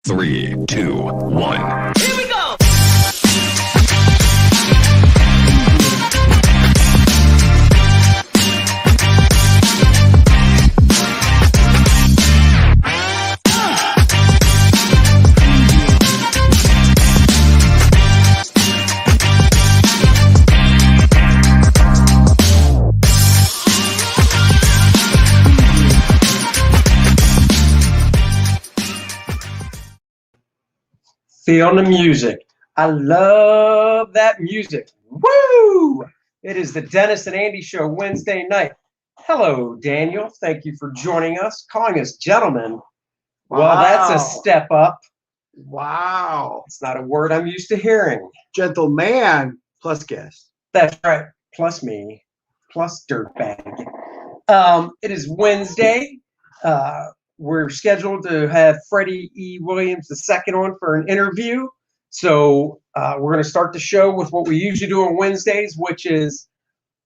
3, 2, 1. Here we go! Feel the music. I love that music. Woo! It is the Dennis and Andy Show Wednesday night. Hello, Daniel. Thank you for joining us, calling us gentlemen. Wow. Well, that's a step up. Wow. It's not a word I'm used to hearing. Gentleman plus guest. That's right. Plus me. Plus dirtbag. It is Wednesday. We're scheduled to have Freddie E. Williams II on for an interview. So we're going to start the show with what we usually do on Wednesdays, which is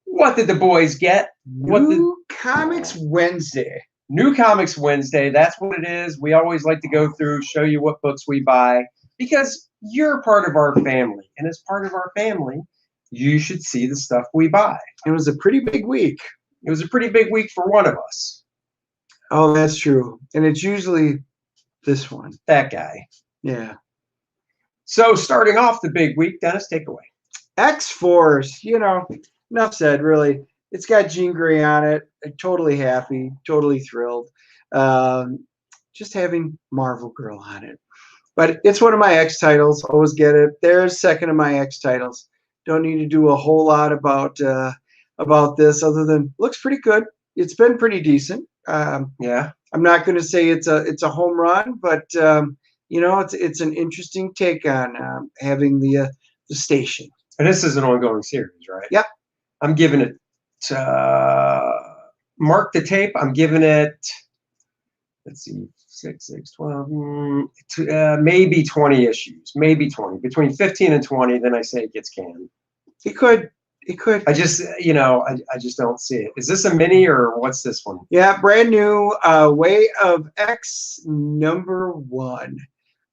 what did the boys get? New Comics Wednesday. New Comics Wednesday. That's what it is. We always like to go through, show you what books we buy, because you're part of our family. And as part of our family, you should see the stuff we buy. It was a pretty big week. It was a pretty big week for one of us. Oh, that's true. And it's usually this one. That guy. Yeah. So starting off the big week, Dennis, take away. X-Force, enough said, really. It's got Jean Grey on it. I'm totally happy, totally thrilled. Just having Marvel Girl on it. But it's one of my X titles. Always get it. There's second of my X titles. Don't need to do a whole lot about this other than looks pretty good. It's been pretty decent. Yeah. I'm not going to say it's a home run, but it's an interesting take on having the station. And this is an ongoing series, right? Yep. I'm giving it mark the tape. I'm giving it, let's see, 6, 12, maybe 20 issues, maybe 20, between 15 and 20. Then I say it gets canned. It could. I just, I just don't see it. Is this a mini or what's this one? Yeah, brand new Way of X #1.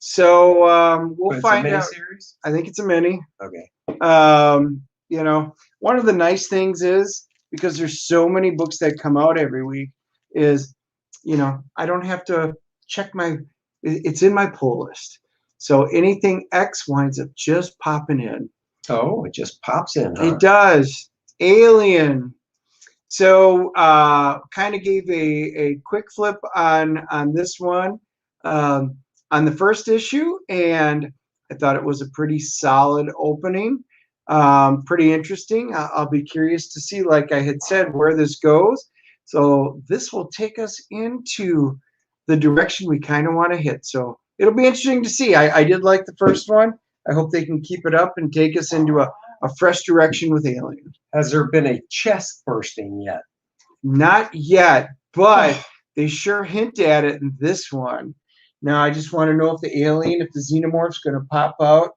So we'll find out. Series? I think it's a mini. Okay. One of the nice things is because there's so many books that come out every week is, I don't have to check it's in my pull list. So anything X winds up just popping in. Oh, it just pops in, huh? It does. Alien. So kind of gave a quick flip on this one on the first issue, and I thought it was a pretty solid opening. Pretty interesting. I'll be curious to see, like I had said, where this goes. So this will take us into the direction we kind of want to hit. So it'll be interesting to see. I did like the first one. I hope they can keep it up and take us into a fresh direction with Alien. Has there been a chest bursting yet? Not yet, but they sure hint at it in this one. Now, I just want to know if the alien, if the xenomorph's going to pop out,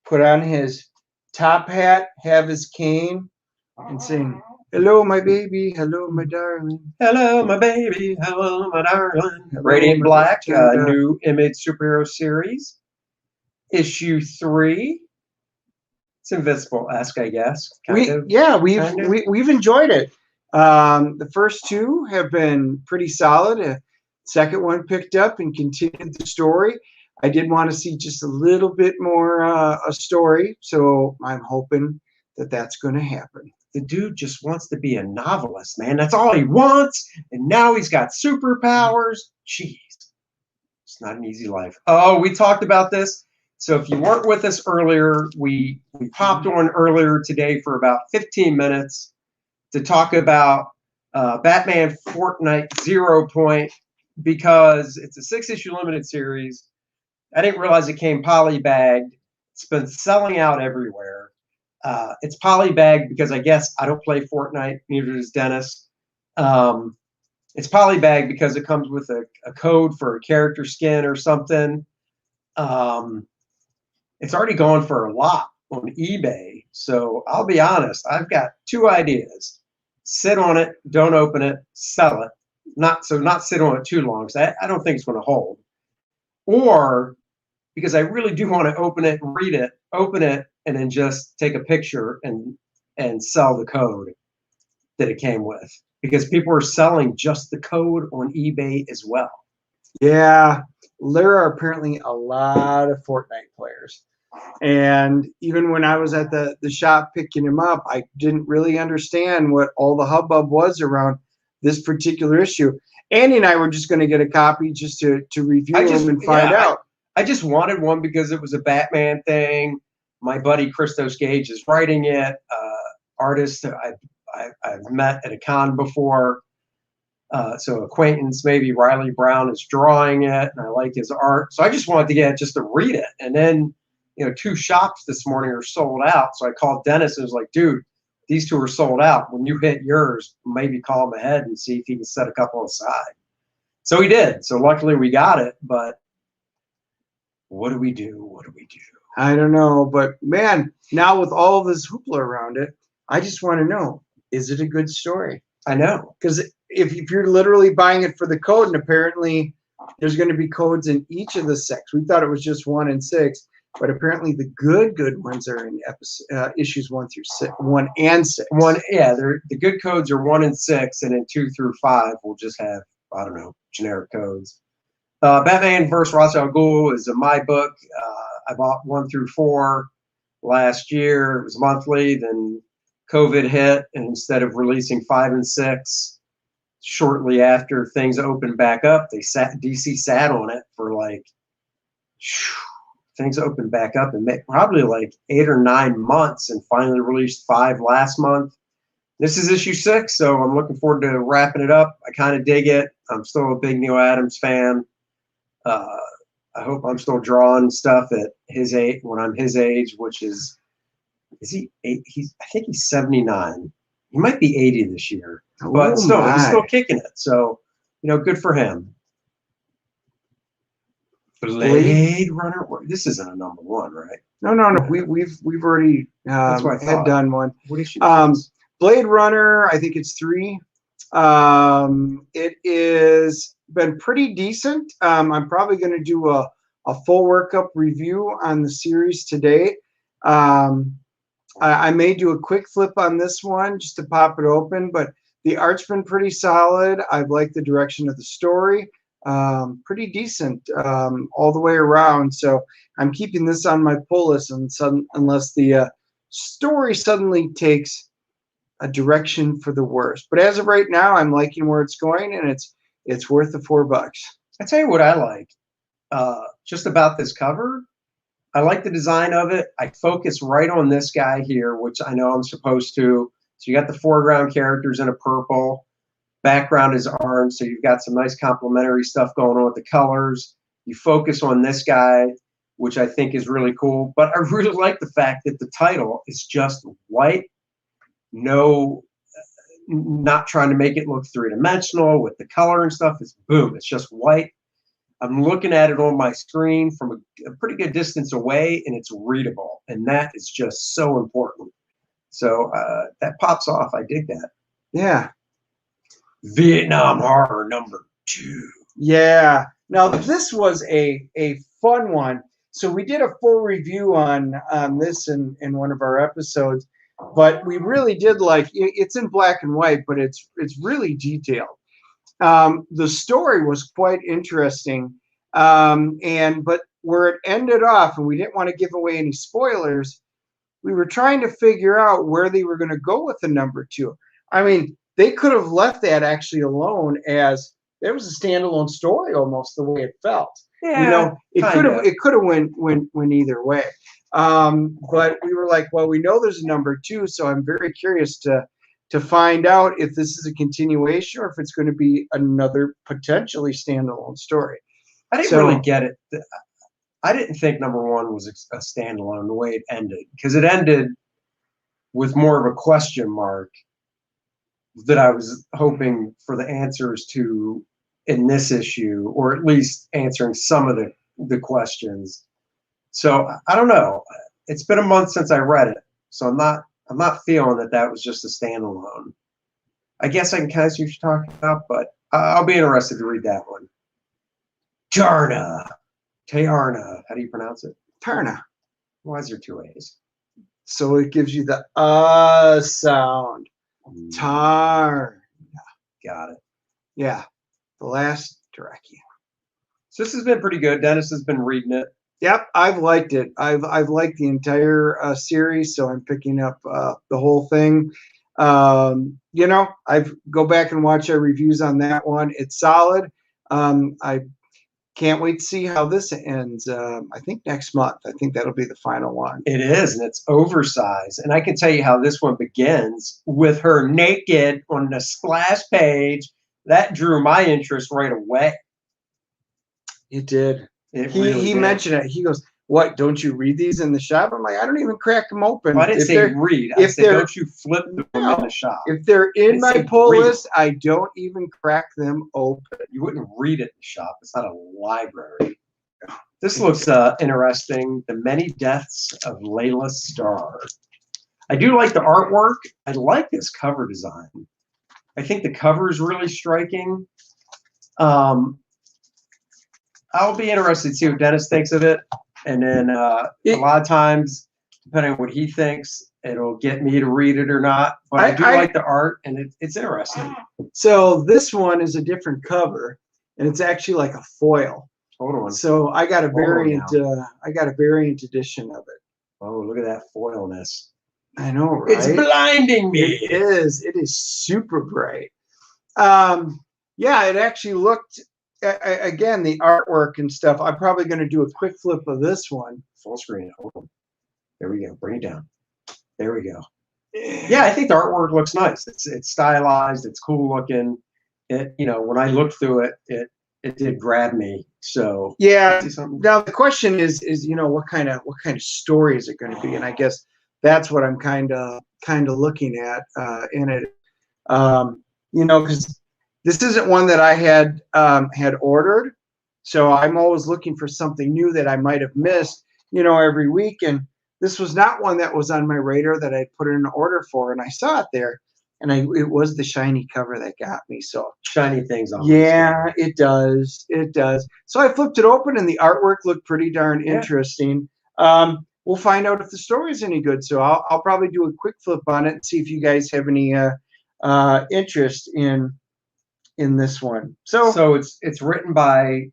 put on his top hat, have his cane, and sing, "Hello, my baby. Hello, my darling. Hello, my baby. Hello, my darling." Radiant Black, new Image superhero series. Issue 3. It's Invincible-esque, I guess. We've enjoyed it. The first two have been pretty solid. Second one picked up and continued the story. I did want to see just a little bit more a story, so I'm hoping that that's going to happen. The dude just wants to be a novelist, man. That's all he wants, and now he's got superpowers. Jeez, it's not an easy life. Oh, we talked about this. So if you weren't with us earlier, we popped on earlier today for about 15 minutes to talk about Batman Fortnite 0 Point, because it's a 6-issue limited series. I didn't realize it came polybagged. It's been selling out everywhere. It's polybagged because I guess I don't play Fortnite, neither does Dennis. It's polybagged because it comes with a code for a character skin or something. It's already gone for a lot on eBay. So I'll be honest, I've got 2 ideas. Sit on it, don't open it, sell it. Not sit on it too long, because I don't think it's going to hold. Or because I really do want to open it, read it, open it, and then just take a picture and sell the code that it came with, because people are selling just the code on eBay as well. Yeah, there are apparently a lot of Fortnite players. And even when I was at the shop picking him up, I didn't really understand what all the hubbub was around this particular issue. Andy and I were just going to get a copy just to review them and find out. I just wanted one because it was a Batman thing. My buddy Christos Gage is writing it. Artist I've met at a con before. So acquaintance, maybe Riley Brown is drawing it, and I like his art. So I just wanted to get it just to read it. And then, 2 shops this morning are sold out. So I called Dennis and was like, dude, these 2 are sold out. When you hit yours, maybe call him ahead and see if he can set a couple aside. So he did. So luckily we got it. But what do we do? What do we do? I don't know. But man, now with all this hoopla around it, I just want to know, is it a good story? I know. Because if you're literally buying it for the code, and apparently there's going to be codes in each of the 6. We thought it was just 1 and 6, but apparently the good ones are in issues 1 through 6, 1 and 6. The good codes are 1 and 6, and then 2 through 5 will just have, I don't know, generic codes. Batman vs. Ra's al Ghul is my book. I bought 1 through 4 last year. It was monthly. Then COVID hit, and instead of releasing 5 and 6, shortly after things opened back up, DC sat on it for things opened back up and probably like 8 or 9 months, and finally released 5 last month. This is issue 6, so I'm looking forward to wrapping it up. I kind of dig it. I'm still a big Neil Adams fan. I hope I'm still drawing stuff at his age, when I'm his age, which is he 8? I think he's 79. He might be 80 this year, but he's still kicking it. So, good for him. Blade Runner. This isn't a number 1, right? No. We've already had done one. What issue? Blade Runner. I think it's 3. It is been pretty decent. I'm probably going to do a full workup review on the series today. I may do a quick flip on this one just to pop it open, but the art's been pretty solid. I've liked the direction of the story. Pretty decent all the way around. So I'm keeping this on my pull list unless the story suddenly takes a direction for the worse. But as of right now, I'm liking where it's going, and it's worth the $4. I tell you what I like just about this cover. I like the design of it. I focus right on this guy here, which I know I'm supposed to. So you got the foreground characters in a purple. Background is orange, so you've got some nice complementary stuff going on with the colors. You focus on this guy, which I think is really cool. But I really like the fact that the title is just white. No, not trying to make it look 3-dimensional with the color and stuff. It's boom. It's just white. I'm looking at it on my screen from a pretty good distance away, and it's readable. And that is just so important. So that pops off. I dig that. Yeah. Vietnam Horror number 2. Yeah. Now, this was a fun one. So we did a full review on this in one of our episodes, but we really did it's in black and white, but it's really detailed. The story was quite interesting, but where it ended off, and we didn't want to give away any spoilers, we were trying to figure out where they were going to go with the number 2. I mean, they could have left that actually alone, as it was a standalone story almost, the way it felt. Yeah, it could have went either way. But we were like, well, we know there's a number 2, so I'm very curious to find out if this is a continuation or if it's going to be another potentially standalone story. I didn't really get it. I didn't think number 1 was a standalone the way it ended, because it ended with more of a question mark that I was hoping for the answers to in this issue, or at least answering some of the questions. So I don't know. It's been a month since I read it, so I'm not feeling that was just a standalone. I guess I can kind of see what you're talking about, but I'll be interested to read that one. Darna, Tearna. How do you pronounce it? Tarna. Why is there 2 A's? So it gives you the sound. Tar. Got it. Yeah. The last Dracu. So this has been pretty good. Dennis has been reading it. Yep, I've liked it. I've liked the entire series, so I'm picking up the whole thing. You know, I've go back and watch our reviews on that one. It's solid. I can't wait to see how this ends. I think next month. I think that'll be the final one. It is, and it's oversized. And I can tell you how this one begins with her naked on the splash page. That drew my interest right away. It did. He He mentioned it. He goes, "What? Don't you read these in the shop?" I'm like, "I don't even crack them open." Well, I didn't say read. I said, don't you flip them in the shop? If they're in Didn't my say pull read. list, I don't even crack them open. You wouldn't read it in the shop. It's not a library. This looks interesting. The Many Deaths of Layla Starr. I do like the artwork. I like this cover design. I think the cover is really striking. I'll be interested to see what Dennis thinks of it. And then a lot of times, depending on what he thinks, it'll get me to read it or not. But I do like the art, and it's interesting. So this one is a different cover, and it's actually like a foil. Hold on. So I got a variant. I got a variant edition of it. Oh, look at that foilness. I know, right? It's blinding me. It is. It is super bright. Yeah, it actually looked. Again, the artwork and stuff. I'm probably going to do a quick flip of this one. Full screen. Hold on. There we go. Bring it down. There we go. Yeah, I think the artwork looks nice. It's stylized. It's cool looking. It when I looked through it, it did grab me. So yeah. Now the question is what kind of story is it going to be? And I guess that's what I'm kind of looking at in it. Because this isn't one that I had ordered, so I'm always looking for something new that I might have missed, every week. And this was not one that was on my radar that I put in an order for, and I saw it there, and it was the shiny cover that got me. So shiny things on. Yeah, it does. It does. So I flipped it open, and the artwork looked pretty darn interesting. We'll find out if the story is any good. So I'll probably do a quick flip on it and see if you guys have any interest in this one. So it's written by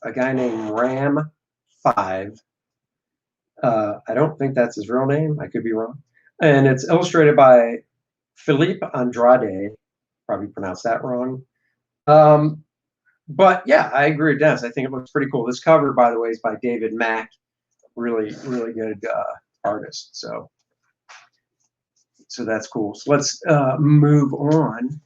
a guy named Ram5. I don't think that's his real name. I could be wrong. And it's illustrated by Philippe Andrade. Probably pronounced that wrong. But yeah, I agree with Dennis. I think it looks pretty cool. This cover, by the way, is by David Mack. Really, really good artist. So that's cool. So let's move on.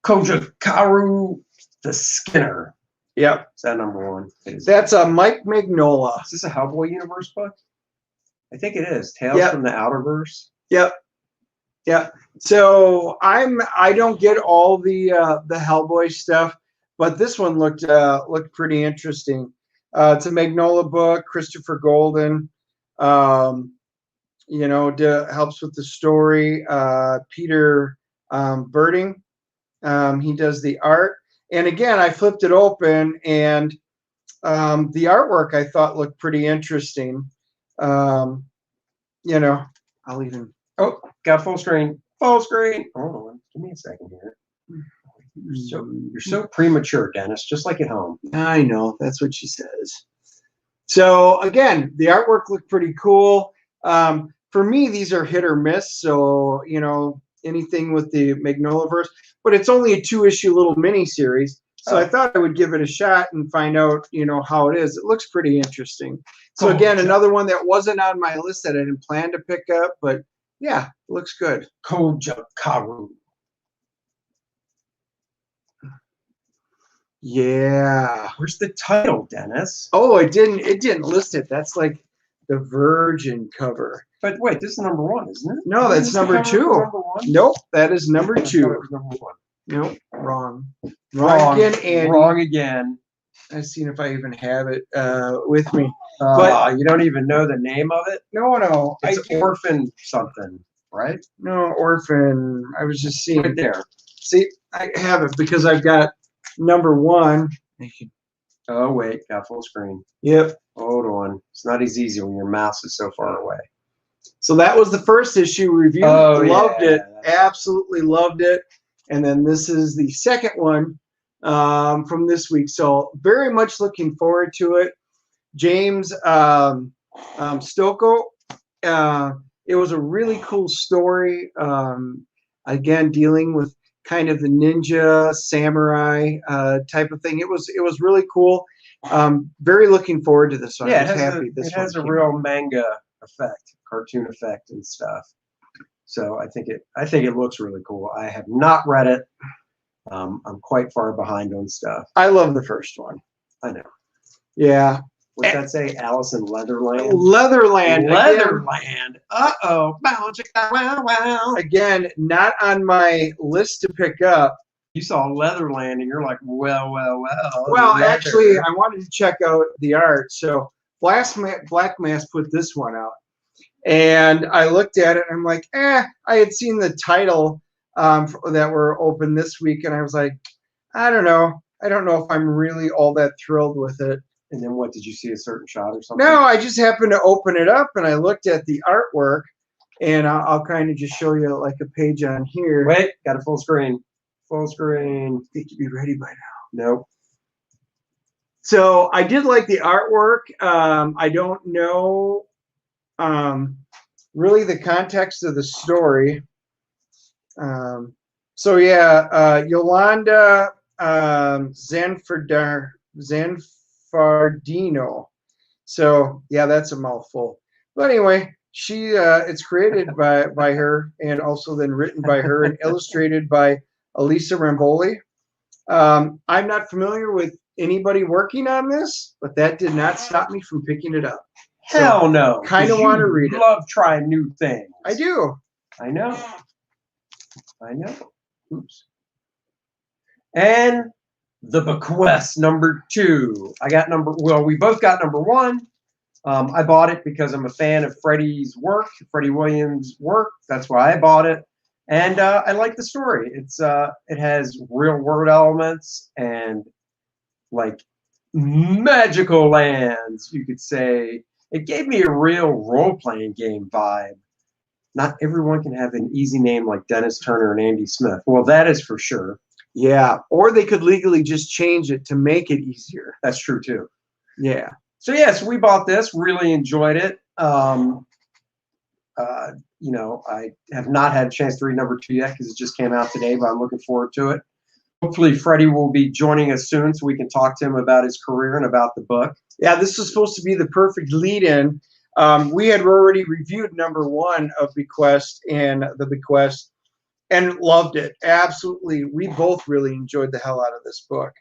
Kojakaru the Skinner. Yep. Is that number one? That's a Mike Mignola. Is this a Hellboy universe book? I think it is. Tales from the Outerverse. Yep. Yep. So I don't get all the Hellboy stuff, but this one looked pretty interesting. It's a Mignola book. Christopher Golden, helps with the story. Peter Birding. He does the art. And again, I flipped it open, and the artwork I thought looked pretty interesting. I'll even. Oh, got full screen. Full screen. Hold on. Give me a second here. You're so premature, Dennis, just like at home. I know. That's what she says. So again, the artwork looked pretty cool. For me, these are hit or miss. So, anything with the Magnolaverse, but it's only a 2-issue little mini series. So I thought I would give it a shot and find out, how it is. It looks pretty interesting. So again, another one that wasn't on my list that I didn't plan to pick up, but yeah, it looks good. Kojakaru. Yeah. Where's the title, Dennis? Oh, it didn't list it. That's like the Virgin cover. But wait, this is number one, isn't it? No, that's number 2. Number one? Nope, that is number 2. It was number one. Nope, wrong again, Andy. Wrong again. I've seen if I even have it with me. But you don't even know the name of it? No. It's Orphan something, right? No, Orphan. I was just seeing right there. See, I have it because I've got number 1. Oh, wait, got full screen. Yep. Hold on. It's not as easy when your mouse is so far away. So that was the first issue review. Oh, loved yeah, it. Absolutely loved it. And then this is the second one from this week. So very much looking forward to it. James Stocco. It was a really cool story. Again, dealing with kind of the ninja samurai type of thing. It was really cool. Very looking forward to this one. Yeah, I was happy this it has a one real manga effect, cartoon effect and stuff. So I think it looks really cool. I have not read it. I'm quite far behind on stuff. I love the first one. I know. Yeah. What's that say? Alice in Leatherland? Leatherland. Leatherland. Uh-oh. Wow, wow. Again, not on my list to pick up. You saw Leatherland and you're like, well. Well, actually, I wanted to check out the art. So Black Mass put this one out. And I looked at it and I'm like, I had seen the title that were open this week. And I was like, I don't know. I don't know if I'm really all that thrilled with it. And then what, did you see a certain shot or something? No, I just happened to open it up and I looked at the artwork, and I'll kind of just show you like a page on here. Wait, got a full screen. Full screen. I think you'd be ready by now. Nope. So I did like the artwork. I don't know really the context of the story. So yeah, Yolanda Zanfardino. So yeah, that's a mouthful. But anyway, she it's created by her, and also then written by her and illustrated by Elisa Ramboli. I'm not familiar with anybody working on this, but that did not stop me from picking it up. Hell no. Kind of want to read it. Love trying new things. I do. I know. Oops. And the BeQuest #2. We both got #1. I bought it because I'm a fan of Freddie's work, Freddie Williams' work. That's why I bought it. And I like the story. It has real world elements and like magical lands, you could say. It gave me a real role-playing game vibe. Not everyone can have an easy name like Dennis Turner and Andy Smith. Well, that is for sure. Yeah, or they could legally just change it to make it easier. That's true too. Yeah. So yes, we bought this. Really enjoyed it. I have not had a chance to read #2 yet because it just came out today, but I'm looking forward to it. Hopefully, Freddie will be joining us soon so we can talk to him about his career and about the book. Yeah, this was supposed to be the perfect lead-in. We had already reviewed #1 of BeQuest and the BeQuest and loved it. Absolutely. We both really enjoyed the hell out of this book.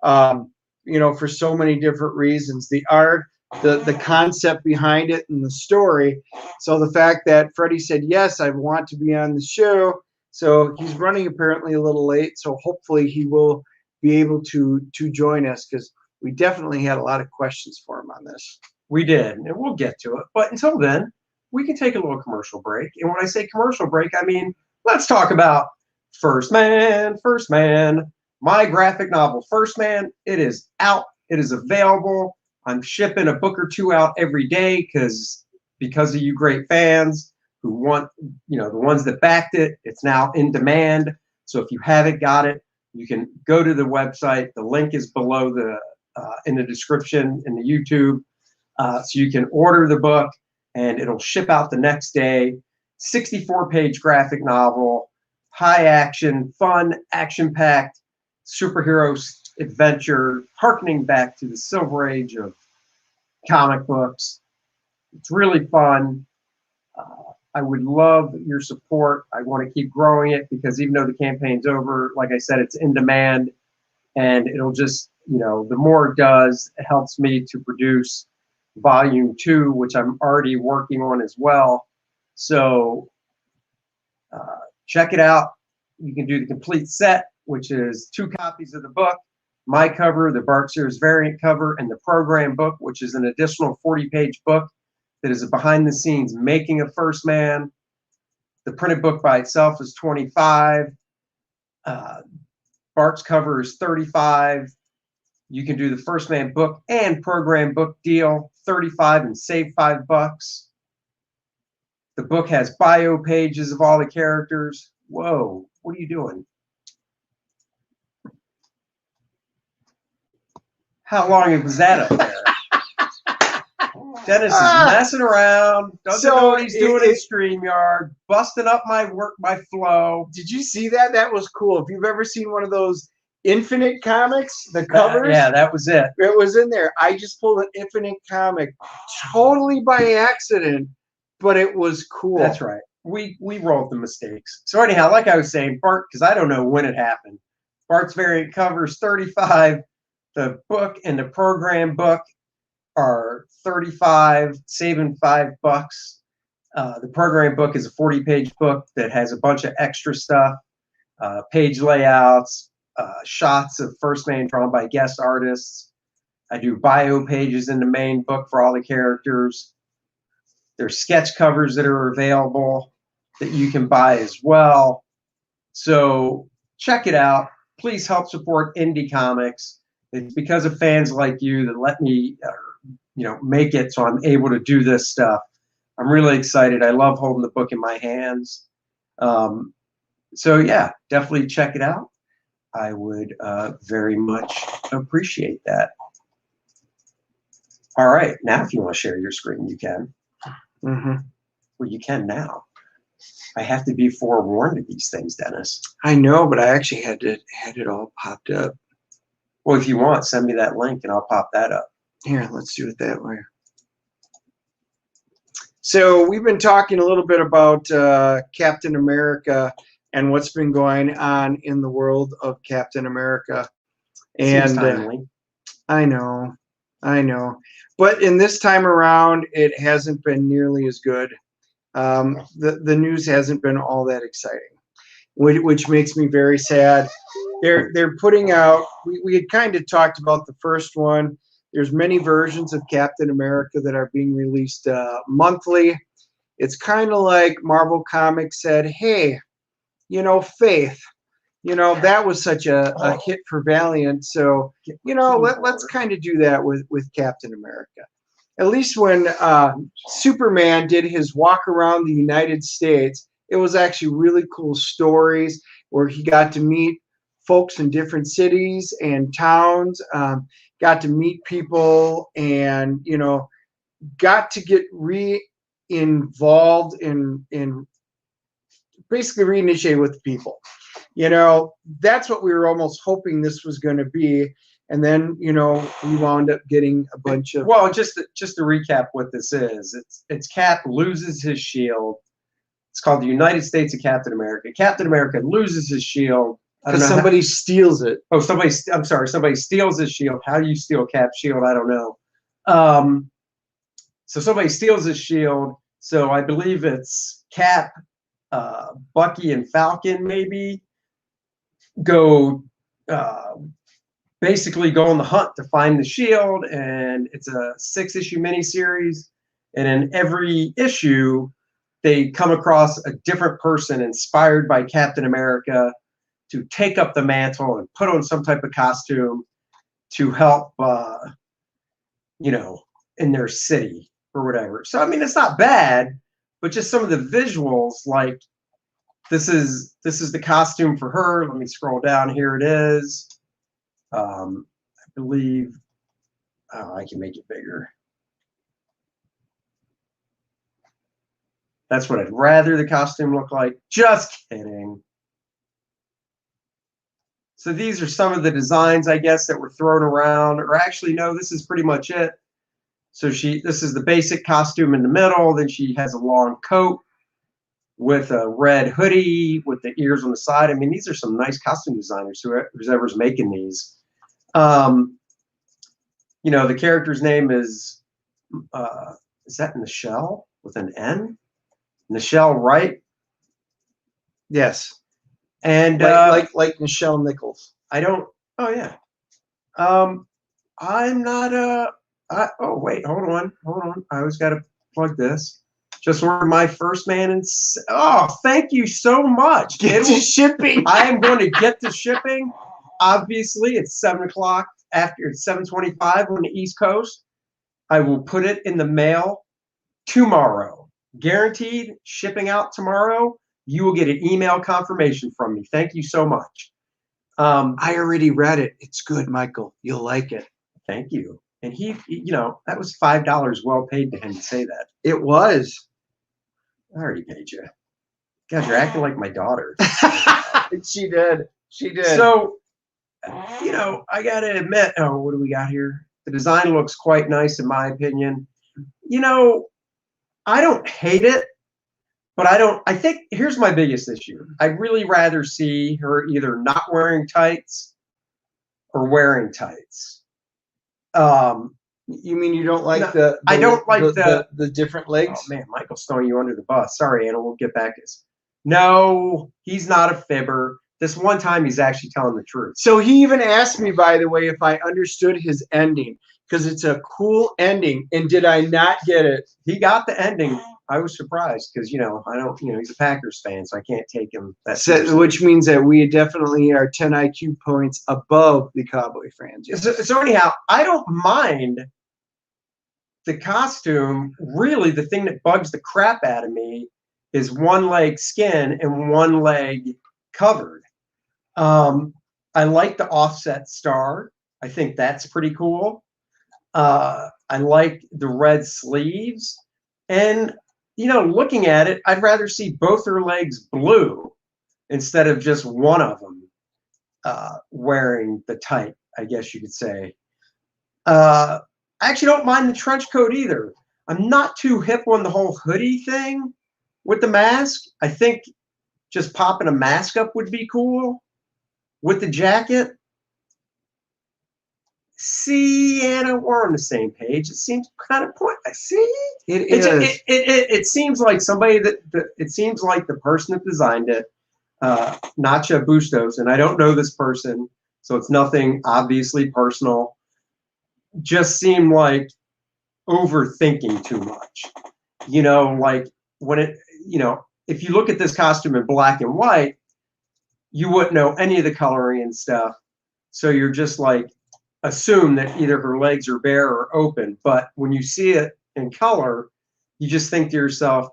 For so many different reasons. The art, the concept behind it, and the story. So the fact that Freddie said, yes, I want to be on the show. So he's running apparently a little late. So hopefully he will be able to join us, because we definitely had a lot of questions for him on this. We did, and we'll get to it. But until then, we can take a little commercial break. And when I say commercial break, I mean, let's talk about First Man, my graphic novel, First Man. It is out. It is available. I'm shipping a book or two out every day because of you great fans who want, the ones that backed it. It's now in demand. So if you haven't got it, you can go to the website. The link is below in the description in the YouTube. So you can order the book and it'll ship out the next day. 64-page graphic novel, high action, fun, action-packed superhero adventure, harkening back to the Silver Age of comic books. It's really fun. I would love your support. I want to keep growing it because even though the campaign's over, like I said, it's in demand, and it'll just, the more it does, it helps me to produce Volume 2, which I'm already working on as well. So check it out. You can do the complete set, which is 2 copies of the book, my cover, the Bart Sears variant cover, and the program book, which is an additional 40-page book that is a behind-the-scenes making of First Man. The printed book by itself is $25. Bart's cover is $35. You can do the First Man book and program book deal, 35 and save $5. The book has bio pages of all the characters. Whoa, what are you doing? How long was that up there? Dennis is messing around, doesn't know what he's doing in StreamYard, busting up my flow. Did you see that? That was cool. If you've ever seen one of those Infinite comics, the covers. Yeah, that was it. It was in there. I just pulled an Infinite comic totally by accident, but it was cool. That's right. We rolled the mistakes. So anyhow, like I was saying, Bart, because I don't know when it happened. Bart's variant covers 35. The book and the program book are 35, saving $5. The program book is a 40-page book that has a bunch of extra stuff, page layouts, shots of First Man drawn by guest artists. I do bio pages in the main book for all the characters. There's sketch covers that are available that you can buy as well. So check it out. Please help support indie comics. It's because of fans like you that let me, make it so I'm able to do this stuff. I'm really excited. I love holding the book in my hands. So yeah, definitely check it out. I would very much appreciate that. All right, now if you want to share your screen, you can. Mm-hmm. Well, you can now. I have to be forewarned of these things, Dennis. I know, but I actually had it all popped up. Well, if you want, send me that link and I'll pop that up. Here, let's do it that way. So we've been talking a little bit about Captain America and what's been going on in the world of Captain America. And I know. But in this time around, it hasn't been nearly as good. The news hasn't been all that exciting, which makes me very sad. They're putting out, we had kind of talked about the first one. There's many versions of Captain America that are being released monthly. It's kind of like Marvel Comics said, hey, Faith, that was such a hit for Valiant. So, let's kind of do that with Captain America. At least when Superman did his walk around the United States, it was actually really cool stories where he got to meet folks in different cities and towns, got to meet people, and got to get involved in basically reinitiate with people. That's what we were almost hoping this was going to be. And then, we wound up getting a bunch of... Well, just to recap what this is, it's Cap loses his shield. It's called the United States of Captain America. Captain America loses his shield. Because somebody steals it. Oh, somebody steals his shield. How do you steal Cap's shield? I don't know. So somebody steals his shield. So I believe it's Cap, Bucky, and Falcon maybe basically go on the hunt to find the shield, and it's a 6-issue miniseries. And in every issue, they come across a different person inspired by Captain America to take up the mantle and put on some type of costume to help, in their city or whatever. So, I mean, it's not bad, but just some of the visuals, like this is the costume for her. Let me scroll down. Here it is. I believe, I can make it bigger. That's what I'd rather the costume look like. Just kidding. So these are some of the designs, I guess, that were thrown around. Or actually, no, this is pretty much it. So this is the basic costume in the middle. Then she has a long coat with a red hoodie with the ears on the side. I mean, these are some nice costume designers, whoever's making these. The character's name is that Nichelle with an N? Nichelle, right? Yes. And like Nichelle Nichols. Oh yeah. I'm not oh wait, hold on. I always got to plug this. Just ordered my First Man and thank you so much. Get to shipping. I am going to get to shipping. Obviously, it's 7 o'clock after 7:25 on the East Coast. I will put it in the mail tomorrow. Guaranteed shipping out tomorrow. You will get an email confirmation from me. Thank you so much. I already read it. It's good, Michael. You'll like it. Thank you. And he, that was $5 well paid to him to say that. It was. I already paid you. God, you're acting like my daughter. She did. She did. So, I got to admit, what do we got here? The design looks quite nice in my opinion. I don't hate it, but I think here's my biggest issue. I'd really rather see her either not wearing tights or wearing tights. You mean you don't like I don't like the different legs? Oh man, Michael's throwing you under the bus. Sorry, Anna, we'll get back to this. No, he's not a fibber. This one time he's actually telling the truth. So he even asked me, by the way, if I understood his ending, because it's a cool ending. And did I not get it? He got the ending. I was surprised because, I don't, he's a Packers fan, so I can't take him that seriously. Which means that we definitely are 10 IQ points above the Cowboy fans. Yes. So anyhow, I don't mind the costume. Really, the thing that bugs the crap out of me is one leg skin and one leg covered. I like the offset star. I think that's pretty cool. I like the red sleeves. And, looking at it, I'd rather see both her legs blue instead of just one of them wearing the tight, I guess you could say. I actually don't mind the trench coat either. I'm not too hip on the whole hoodie thing with the mask. I think just popping a mask up would be cool with the jacket. See, Anna, we're on the same page. It seems kind of pointless. See, it seems like it seems like the person that designed it, Nacha Bustos, and I don't know this person, so it's nothing obviously personal. Just seemed like overthinking too much. Like when it, if you look at this costume in black and white, you wouldn't know any of the coloring and stuff. So you're just like, assume that either her legs are bare or open. But when you see it in color, you just think to yourself,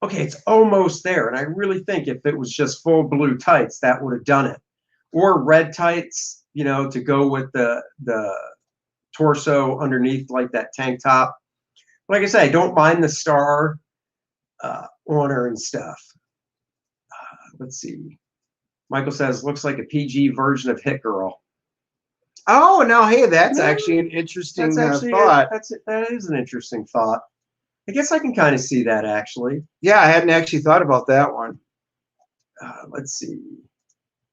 okay, it's almost there. And I really think if it was just full blue tights, that would have done it. Or red tights, to go with the torso underneath, like that tank top. Like I say, I don't mind the star on her and stuff. Let's see. Michael says, looks like a PG version of Hit Girl. Oh, no, hey, that's actually an interesting thought. That is an interesting thought. I guess I can kind of see that, actually. Yeah, I hadn't actually thought about that one. Let's see.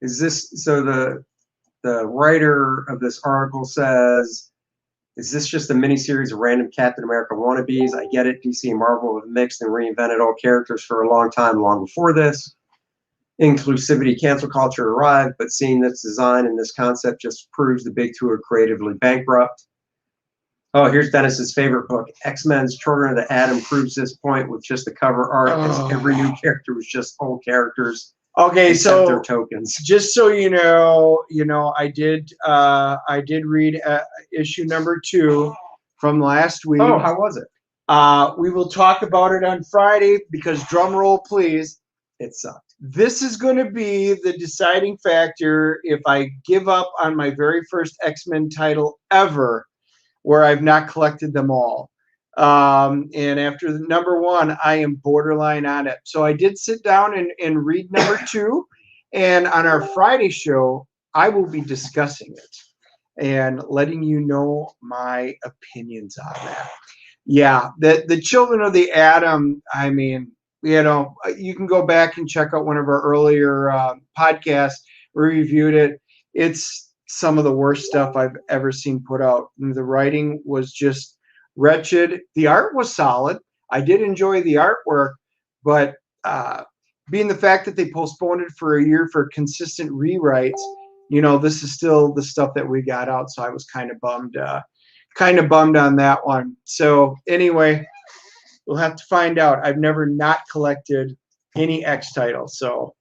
Is this, so the writer of this article says, is this just a miniseries of random Captain America wannabes? I get it. DC and Marvel have mixed and reinvented all characters for a long time, long before this. Inclusivity cancel culture arrived, but seeing this design and this concept just proves the big two are creatively bankrupt. Oh, here's Dennis's favorite book, X-Men's Children of the Atom, proves this point with just the cover art, as every new character was just old characters. Okay, so their tokens. Just so you know, I did read issue number 2 from last week. Oh, how was it? We will talk about it on Friday because drum roll, please. It sucked. This is going to be the deciding factor if I give up on my very first X-Men title ever, where I've not collected them all. And after the number 1, I am borderline on it. So I did sit down and read number 2. And on our Friday show, I will be discussing it and letting you know my opinions on that. Yeah, the Children of the Atom, I mean, you can go back and check out one of our earlier podcasts. We reviewed it. It's some of the worst stuff I've ever seen put out. And the writing was just wretched. The art was solid. I did enjoy the artwork, but being the fact that they postponed it for a year for consistent rewrites, this is still the stuff that we got out. So I was kind of bummed on that one. So anyway, we'll have to find out. I've never not collected any X titles, so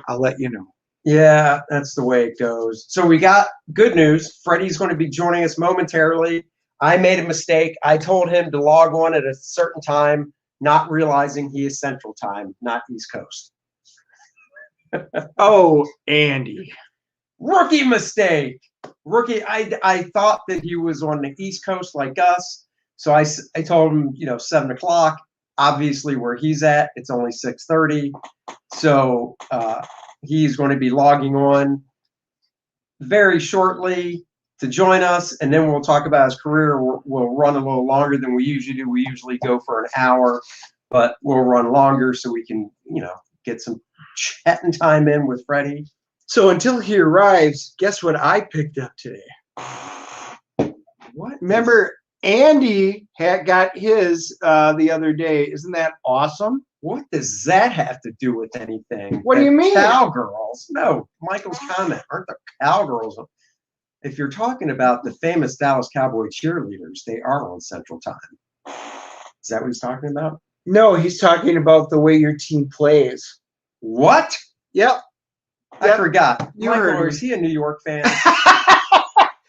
I'll let you know. Yeah, that's the way it goes. So we got good news. Freddie's going to be joining us momentarily. I made a mistake. I told him to log on at a certain time, not realizing he is Central Time, not East Coast. Oh, Andy. Rookie mistake. Rookie. I thought that he was on the East Coast like us. So I told him, 7 o'clock. Obviously, where he's at, it's only 6:30. So he's going to be logging on very shortly to join us, and then we'll talk about his career. We'll run a little longer than we usually do. We usually go for an hour, but we'll run longer so we can, get some chatting time in with Freddie. So until he arrives, guess what I picked up today? What? Remember, Andy got his the other day. Isn't that awesome? What does that have to do with anything? What do you mean? Cowgirls? No, Michael's comment. Aren't the cowgirls? If you're talking about the famous Dallas Cowboy cheerleaders, they are on Central Time. Is that what he's talking about? No, he's talking about the way your team plays. What? Yep. I forgot. You Michael, heard me. is he a New York fan?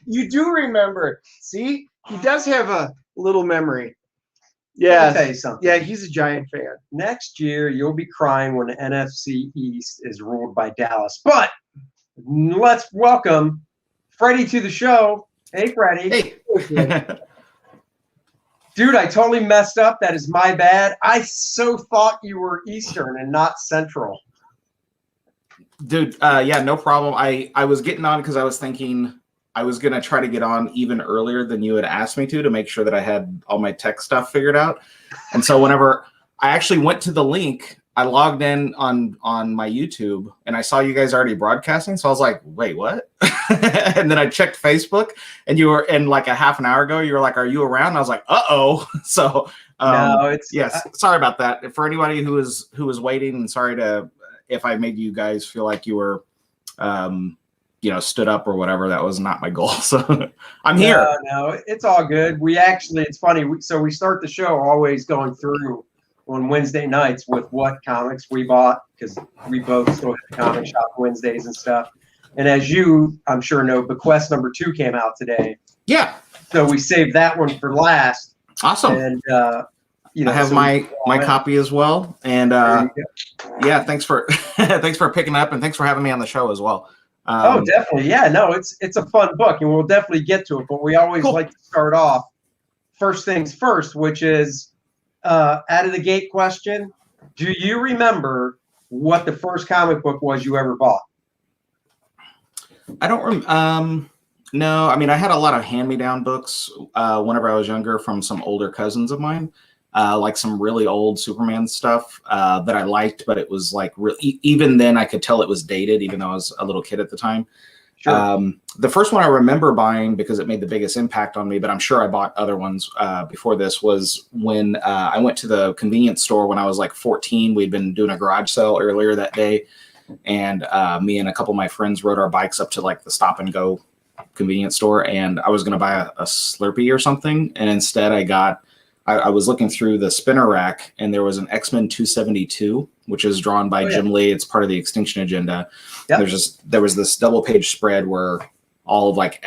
You do remember. See, he does have a little memory. Let Yeah. me tell you something. Yeah, he's a Giant fan. Next year, you'll be crying when the NFC East is ruled by Dallas. But let's welcome Freddie to the show. Hey, Freddie. Hey. Dude, I totally messed up. That is my bad. I so thought you were Eastern and not Central. Dude, yeah, no problem. I was getting on because I was thinking I was going to try to get on even earlier than you had asked me to make sure that I had all my tech stuff figured out. And so whenever I actually went to the link, I logged in on my YouTube and I saw you guys already broadcasting. So I was like, wait, what? And then I checked Facebook and you were in like a half an hour ago. You were like, are you around? And I was like, uh-oh. So No, it's yes, sorry about that. For anybody who was waiting, and sorry if I made you guys feel like you were, stood up or whatever. That was not my goal. So I'm here. No, it's all good. It's funny. So we start the show always going through on Wednesday nights with what comics we bought, because we both still have the comic shop Wednesdays and stuff. And as you, I'm sure, know, BeQuest #2 came out today. Yeah. So we saved that one for last. Awesome. And, I have my copy as well. And yeah, thanks for thanks for picking up and thanks for having me on the show as well. Oh, definitely. Yeah, no, it's a fun book and we'll definitely get to it. But we always like to start off first things first, which is out of the gate question. Do you remember what the first comic book was you ever bought? I don't no, I mean, I had a lot of hand-me-down books whenever I was younger from some older cousins of mine, like some really old Superman stuff that I liked, but it was like even then I could tell it was dated, even though I was a little kid at the time. Sure. The first one I remember buying because it made the biggest impact on me, but I'm sure I bought other ones before this, was when I went to the convenience store when I was like 14. We'd been doing a garage sale earlier that day, and me and a couple of my friends rode our bikes up to like the Stop and Go convenience store, and I was going to buy a Slurpee or something, and instead I was looking through the spinner rack, and there was an X-Men 272, which is drawn by Jim Lee. It's part of the Extinction Agenda. Yep. There was this double page spread where all of like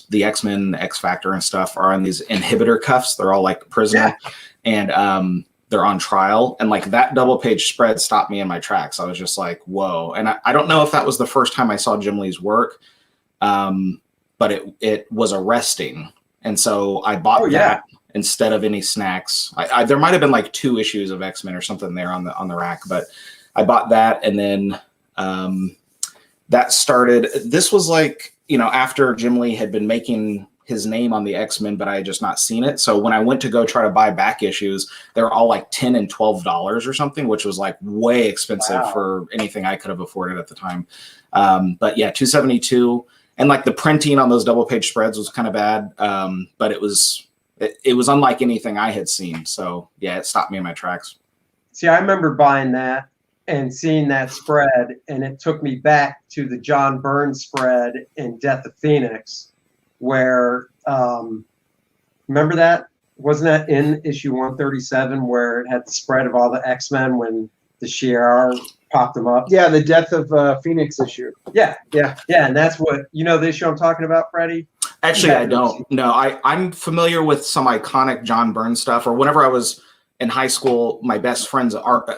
the X-Men, X Factor and stuff are on these inhibitor cuffs. They're all like prisoner, and they're on trial. And like that double page spread stopped me in my tracks. I was just like, whoa. And I don't know if that was the first time I saw Jim Lee's work, but it was arresting. And so I bought that instead of any snacks. There might have been like 2 issues of X-Men or something there on the rack, but I bought that. And then that started, this was like, after Jim Lee had been making his name on the X-Men, but I had just not seen it. So when I went to go try to buy back issues, they were all like $10 and $12 or something, which was like way expensive for anything I could have afforded at the time. But yeah, 272. And like the printing on those double page spreads was kind of bad. But it was unlike anything I had seen. So yeah, it stopped me in my tracks. See, I remember buying that and seeing that spread, and it took me back to the John Byrne spread in Death of Phoenix, where remember that? Wasn't that in issue 137 where it had the spread of all the X-Men when the Shi'ar popped them up. Yeah, the Death of Phoenix issue. Yeah. And that's what, the issue I'm talking about, Freddie? Actually, I don't. No, I'm familiar with some iconic John Byrne stuff. Or whenever I was in high school, my best friend's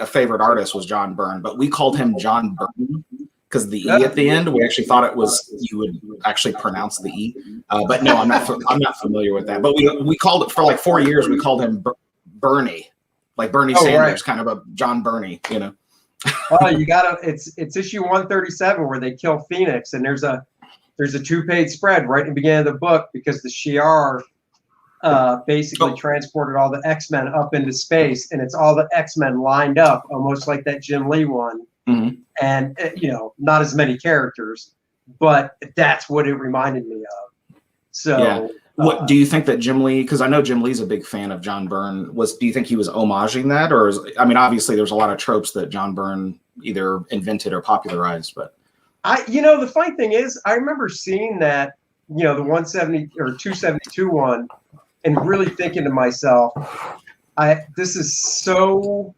favorite artist was John Byrne, but we called him John Byrne because the E at the end. We actually thought it was you would actually pronounce the E. But no, I'm not familiar with that. But we called it for like 4 years. We called him Bernie, like Bernie Sanders, right. Kind of a John Bernie, Oh, you got to. It's issue 137 where they kill Phoenix, and there's a 2-page spread right in the beginning of the book because the Shi'ar basically transported all the X-Men up into space, and it's all the X-Men lined up, almost like that Jim Lee one. Mm-hmm. And not as many characters, but that's what it reminded me of. So, yeah. What do you think that Jim Lee? Because I know Jim Lee's a big fan of John Byrne. Do you think he was homaging that, or obviously there's a lot of tropes that John Byrne either invented or popularized, but. The funny thing is, I remember seeing that, the 170 or 272 one, and really thinking to myself, this is so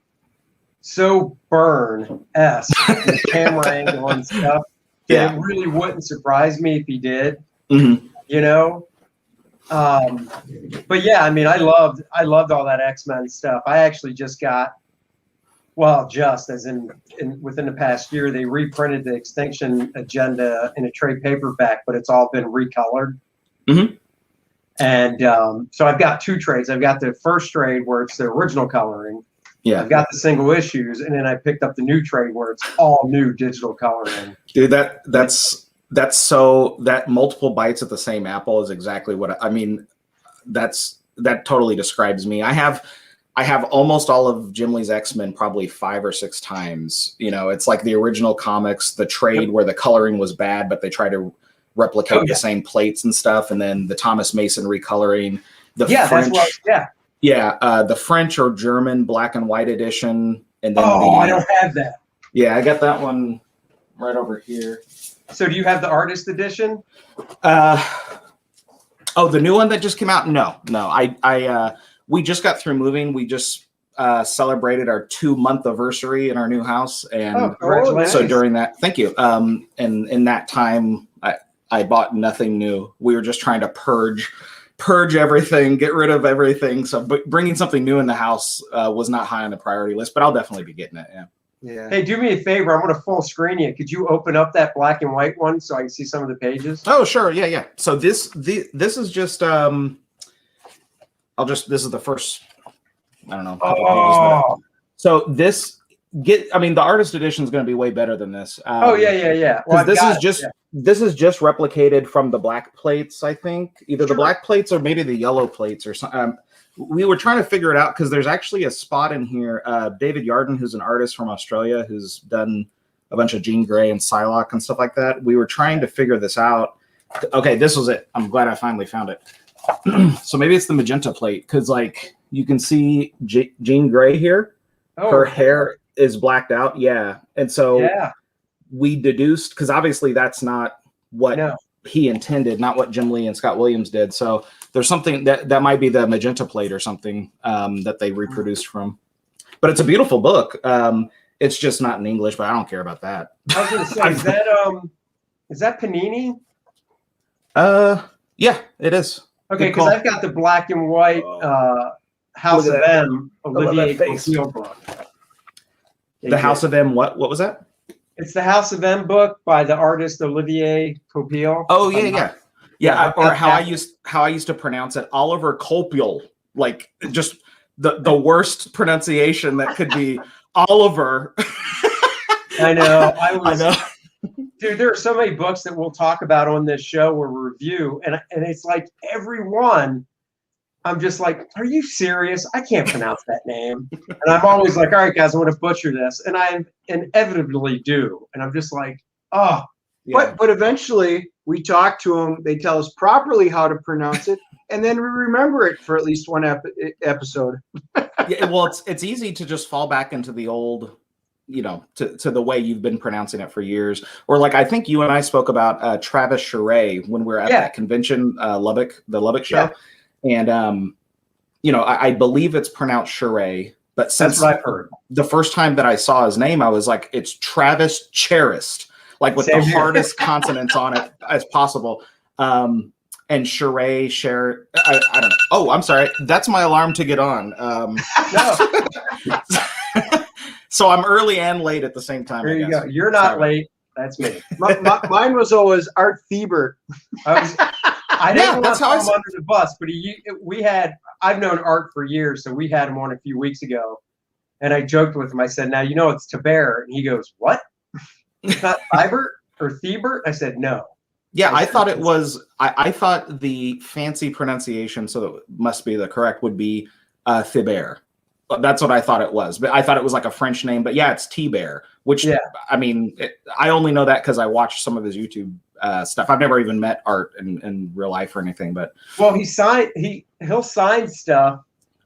Byrne-esque, the camera angle and stuff. Yeah. It really wouldn't surprise me if he did. Mm-hmm. But yeah, I loved all that X-Men stuff. I actually just got. Well, just as in within the past year, they reprinted the Extinction Agenda in a trade paperback, but it's all been recolored. Mm-hmm. And so I've got 2 trades. I've got the first trade where it's the original coloring. Yeah. I've got the single issues, and then I picked up the new trade where it's all new digital coloring. Dude, that multiple bites at the same apple is exactly what that totally describes me. I have almost all of Jim Lee's X-Men probably 5 or 6 times. It's like the original comics, the trade where the coloring was bad, but they try to replicate the same plates and stuff. And then the Thomas Mason recoloring. The French or German black and white edition. And then I don't have that. Yeah, I got that one right over here. So do you have the artist edition? The new one that just came out? No. We just got through moving. We just celebrated our 2-month anniversary in our new house, and so during that, thank you. And in that time, I bought nothing new. We were just trying to purge everything, get rid of everything. So, bringing something new in the house was not high on the priority list, but I'll definitely be getting it. Yeah. Hey, do me a favor. I'm going to full screen you. Could you open up that black and white one so I can see some of the pages? Oh, sure. Yeah. So this is just this is the first, I don't know. Pages, so the artist edition is going to be way better than this. Yeah. Well, this is just replicated from the black plates, I think. Either the black plates or maybe the yellow plates or something. We were trying to figure it out because there's actually a spot in here. David Yarden, who's an artist from Australia, who's done a bunch of Jean Grey and Psylocke and stuff like that. We were trying to figure this out. Okay, this was it. I'm glad I finally found it. So maybe it's the magenta plate because, you can see Jean Grey here. Her hair is blacked out. Yeah, and so we deduced because obviously that's not what he intended, not what Jim Lee and Scott Williams did. So there's something that might be the magenta plate or something that they reproduced from. But it's a beautiful book. It's just not in English, but I don't care about that. I was going to say, is that Panini? Yeah, it is. Okay, because I've got the black and white House of M Olivier Coipel book. The House of M, what was that? It's the House of M book by the artist Olivier Coipel. Oh yeah. Or how I used to pronounce it, Oliver Coipel, like just the worst pronunciation that could be Oliver. I know. I know. Dude, there are so many books that we'll talk about on this show or review, and it's like every one, I'm just like, are you serious? I can't pronounce that name. And I'm always like, all right, guys, I'm going to butcher this. And I inevitably do. And I'm just like, oh. Yeah. But eventually we talk to them. They tell us properly how to pronounce it. And then we remember it for at least one episode. Yeah, well, it's easy to just fall back into the old, to the way you've been pronouncing it for years. Or like, I think you and I spoke about Travis Charest when we were at that convention, the Lubbock show. Yeah. And, I believe it's pronounced Charest, But That's since what I've heard. the first time that I saw his name, I was like, it's Travis Charist, like with Same the here. hardest consonants on it as possible. And Sheree, Share, I don't know. Oh, I'm sorry. That's my alarm to get on. No, So I'm early and late at the same time. there I you guess. go. You're not Sorry. late. That's me. Mine was always Art Thiebert. I Yeah, didn't want that's to how I throw him under the bus, but I've known Art for years, so we had him on a few weeks ago, and I joked with him. I said, "Now you know it's Tabert," and he goes, "What? It's not Thiebert or Thiebert?" I said, "No." Yeah, I thought it was. I thought the fancy pronunciation, so that must be the correct, would be Thibert. That's what I thought it was. But I thought it was like a French name. But yeah, it's T-Bear, which, Yeah. I mean, I only know that because I watched some of his YouTube stuff. I've never even met Art in real life or anything. But Well, he'll sign stuff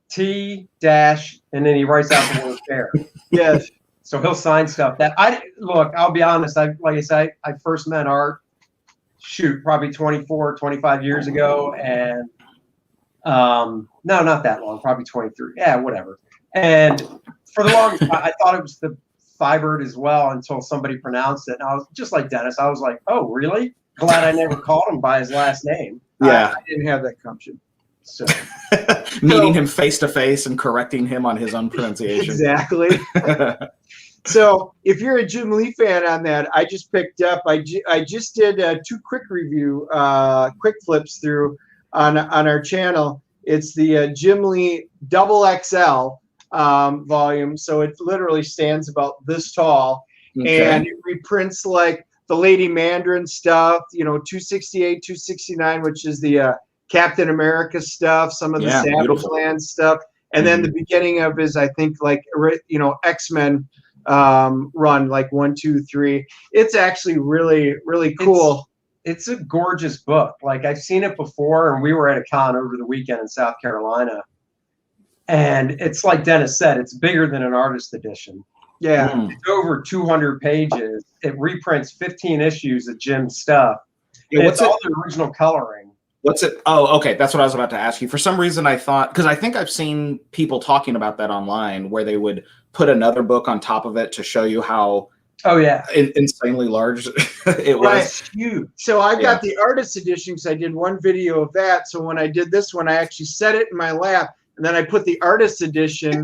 T dash, and then he writes out the word bear. Yes. So he'll sign stuff that I'll be honest. Like I said, I first met Art, probably 24, 25 years ago. And no, not that long, probably 23. Yeah, whatever. And for the longest time, I thought it was the Thiebert as well until somebody pronounced it. And I was just like Dennis. I was like, oh, really? Glad I never called him by his last name. yeah, I didn't have that gumption. So meeting him face to face and correcting him on his own pronunciation. Exactly. So if you're a Jim Lee fan on that, I just picked up. I just did 2 quick quick flips through on our channel. It's the Jim Lee Double XL volume, so it literally stands about this tall, and it reprints like the Lady Mandarin stuff, 268, 269, which is the Captain America stuff, some of the Savage Land stuff, and then the beginning of his, I think, like X-Men run, like 1, 2, 3. It's actually really, really cool. It's a gorgeous book. Like, I've seen it before, and we were at a con over the weekend in South Carolina. And it's like Dennis said, it's bigger than an artist edition. Yeah. It's over 200 pages. It reprints 15 issues of Jim's stuff. Yeah, it's all the original coloring. What's it? Oh, okay. That's what I was about to ask you. For some reason, I thought, because I think I've seen people talking about that online, where they would put another book on top of it to show you how insanely large it was. Right. Huge. So I've got the artist edition because I did one video of that. So when I did this one, I actually set it in my lap, and then I put the artist edition,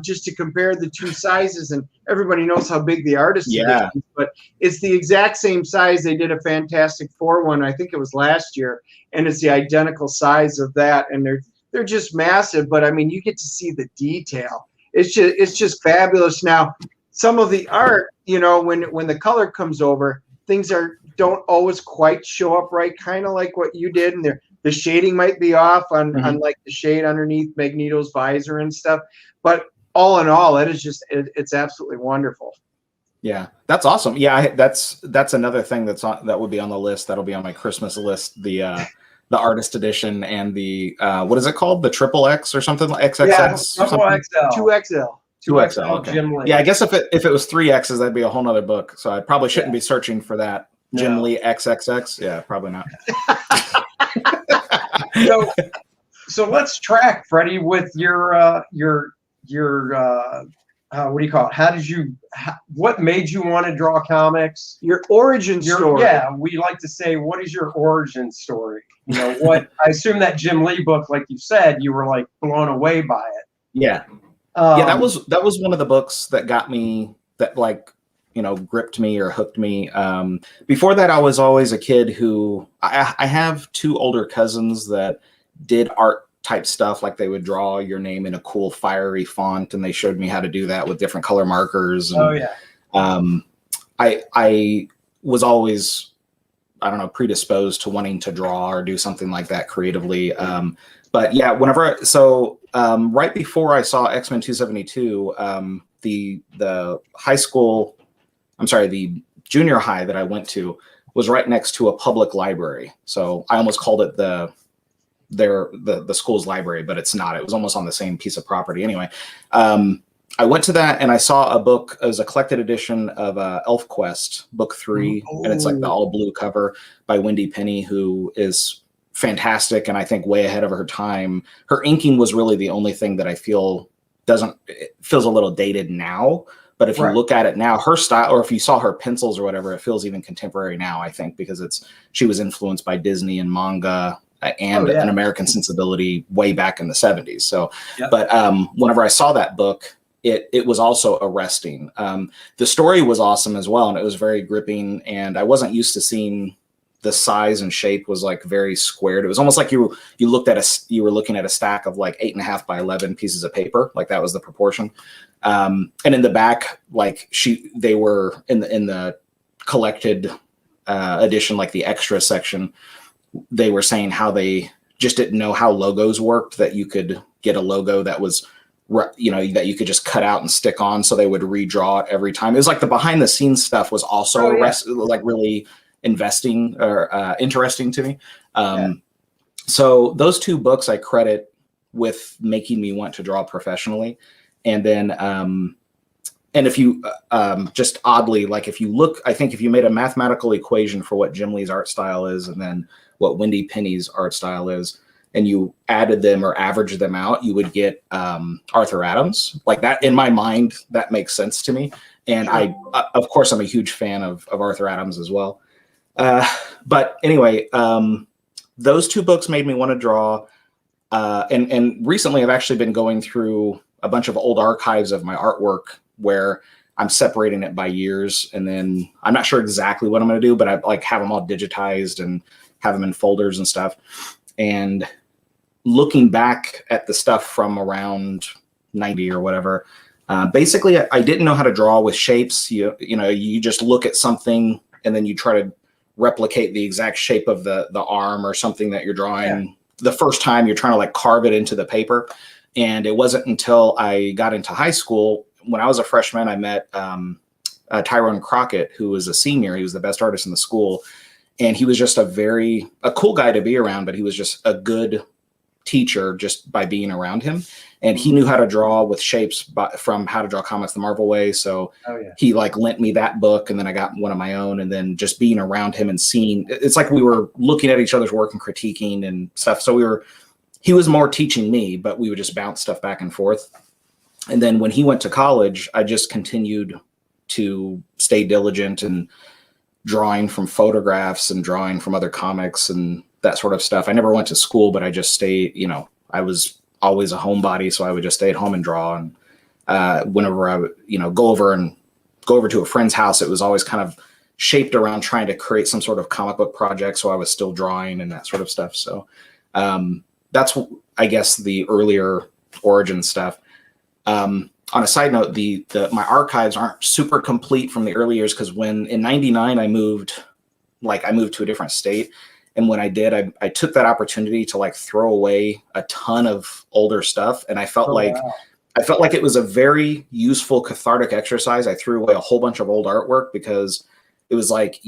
just to compare the 2 sizes. And everybody knows how big the artist edition is, but it's the exact same size. They did a Fantastic Four one, I think it was last year, and it's the identical size of that. And they're just massive. But I mean, you get to see the detail. It's just fabulous. Now, some of the art, when the color comes over, things don't always quite show up right, kind of like what you did, and the shading might be off on like the shade underneath Magneto's visor and stuff. But all in all, it is just it's absolutely wonderful. Yeah, that's awesome. Yeah, that's another thing that would be on the list. That'll be on my Christmas list. The artist edition and the what is it called? The triple X or something like XXX? Yeah, double XL. 2XL. 2XL. Okay. Yeah, I guess if it was 3X's, that'd be a whole nother book. So I probably shouldn't be searching for that. Jim Lee XXX. Yeah, probably not. So let's track, Freddie, with your what do you call it? What made you want to draw comics? Your origin story. Yeah, we like to say, what is your origin story? What I assume that Jim Lee book, like you said, you were like blown away by it. Yeah. That was one of the books that got me, that gripped me or hooked me. Before that, I was always a kid who I have 2 older cousins that did art type stuff. Like, they would draw your name in a cool fiery font, and they showed me how to do that with different color markers. And, I was always, I don't know, predisposed to wanting to draw or do something like that creatively. But yeah, right before I saw X-Men 272, the high school, the junior high that I went to was right next to a public library. So I almost called it the school's library, but it's not. It was almost on the same piece of property. Anyway, I went to that and I saw a book. It was a collected edition of Elf Quest, book 3, and it's like the all blue cover by Wendy Penny, who is fantastic and I think way ahead of her time. Her inking was really the only thing that I feel it feels a little dated now. But if you look at it now, her style, or if you saw her pencils or whatever, it feels even contemporary now, I think, because she was influenced by Disney and manga and an American sensibility way back in the 70s. So, but whenever I saw that book, it was also arresting. The story was awesome as well, and it was very gripping, and I wasn't used to seeing the size and shape was like very squared. It was almost like you were looking at a stack of like 8.5 by 11 pieces of paper. Like that was the proportion. And in the back, like they were in the collected edition, like the extra section, they were saying how they just didn't know how logos worked, that you could get a logo that was, that you could just cut out and stick on. So they would redraw it every time. It was like the behind the scenes stuff was also like really investing or interesting to me. So those two books I credit with making me want to draw professionally. And then, and if you just oddly, like if you look, I think if you made a mathematical equation for what Jim Lee's art style is, and then what Wendy Penny's art style is, and you added them or averaged them out, you would get Arthur Adams. Like that, in my mind, that makes sense to me. And of course, I'm a huge fan of Arthur Adams as well. But anyway, those two books made me want to draw. And recently I've actually been going through a bunch of old archives of my artwork where I'm separating it by years. And then I'm not sure exactly what I'm going to do, but I like have them all digitized and have them in folders and stuff. And looking back at the stuff from around 90 or whatever, basically I didn't know how to draw with shapes. You just look at something and then you try to replicate the exact shape of the arm or something that you're drawing. The first time you're trying to like carve it into the paper. And it wasn't until I got into high school, when I was a freshman, I met Tyrone Crockett, who was a senior. He was the best artist in the school. And he was just a cool guy to be around, but he was just a good teacher just by being around him. And he knew how to draw with shapes from How to Draw Comics the Marvel Way. So he like lent me that book, and then I got one of my own. And then just being around him and seeing, it's like we were looking at each other's work and critiquing and stuff. So he was more teaching me, but we would just bounce stuff back and forth. And then when he went to college, I just continued to stay diligent and drawing from photographs and drawing from other comics and that sort of stuff. I never went to school, but I just stayed, I was always a homebody. So I would just stay at home and draw. And whenever I would, go over to a friend's house, it was always kind of shaped around trying to create some sort of comic book project. So I was still drawing and that sort of stuff. So that's, I guess, the earlier origin stuff. On a side note, my archives aren't super complete from the early years, because when in '99 I moved to a different state, and when I did, I took that opportunity to like throw away a ton of older stuff, and I felt like it was a very useful cathartic exercise. I threw away a whole bunch of old artwork because it was like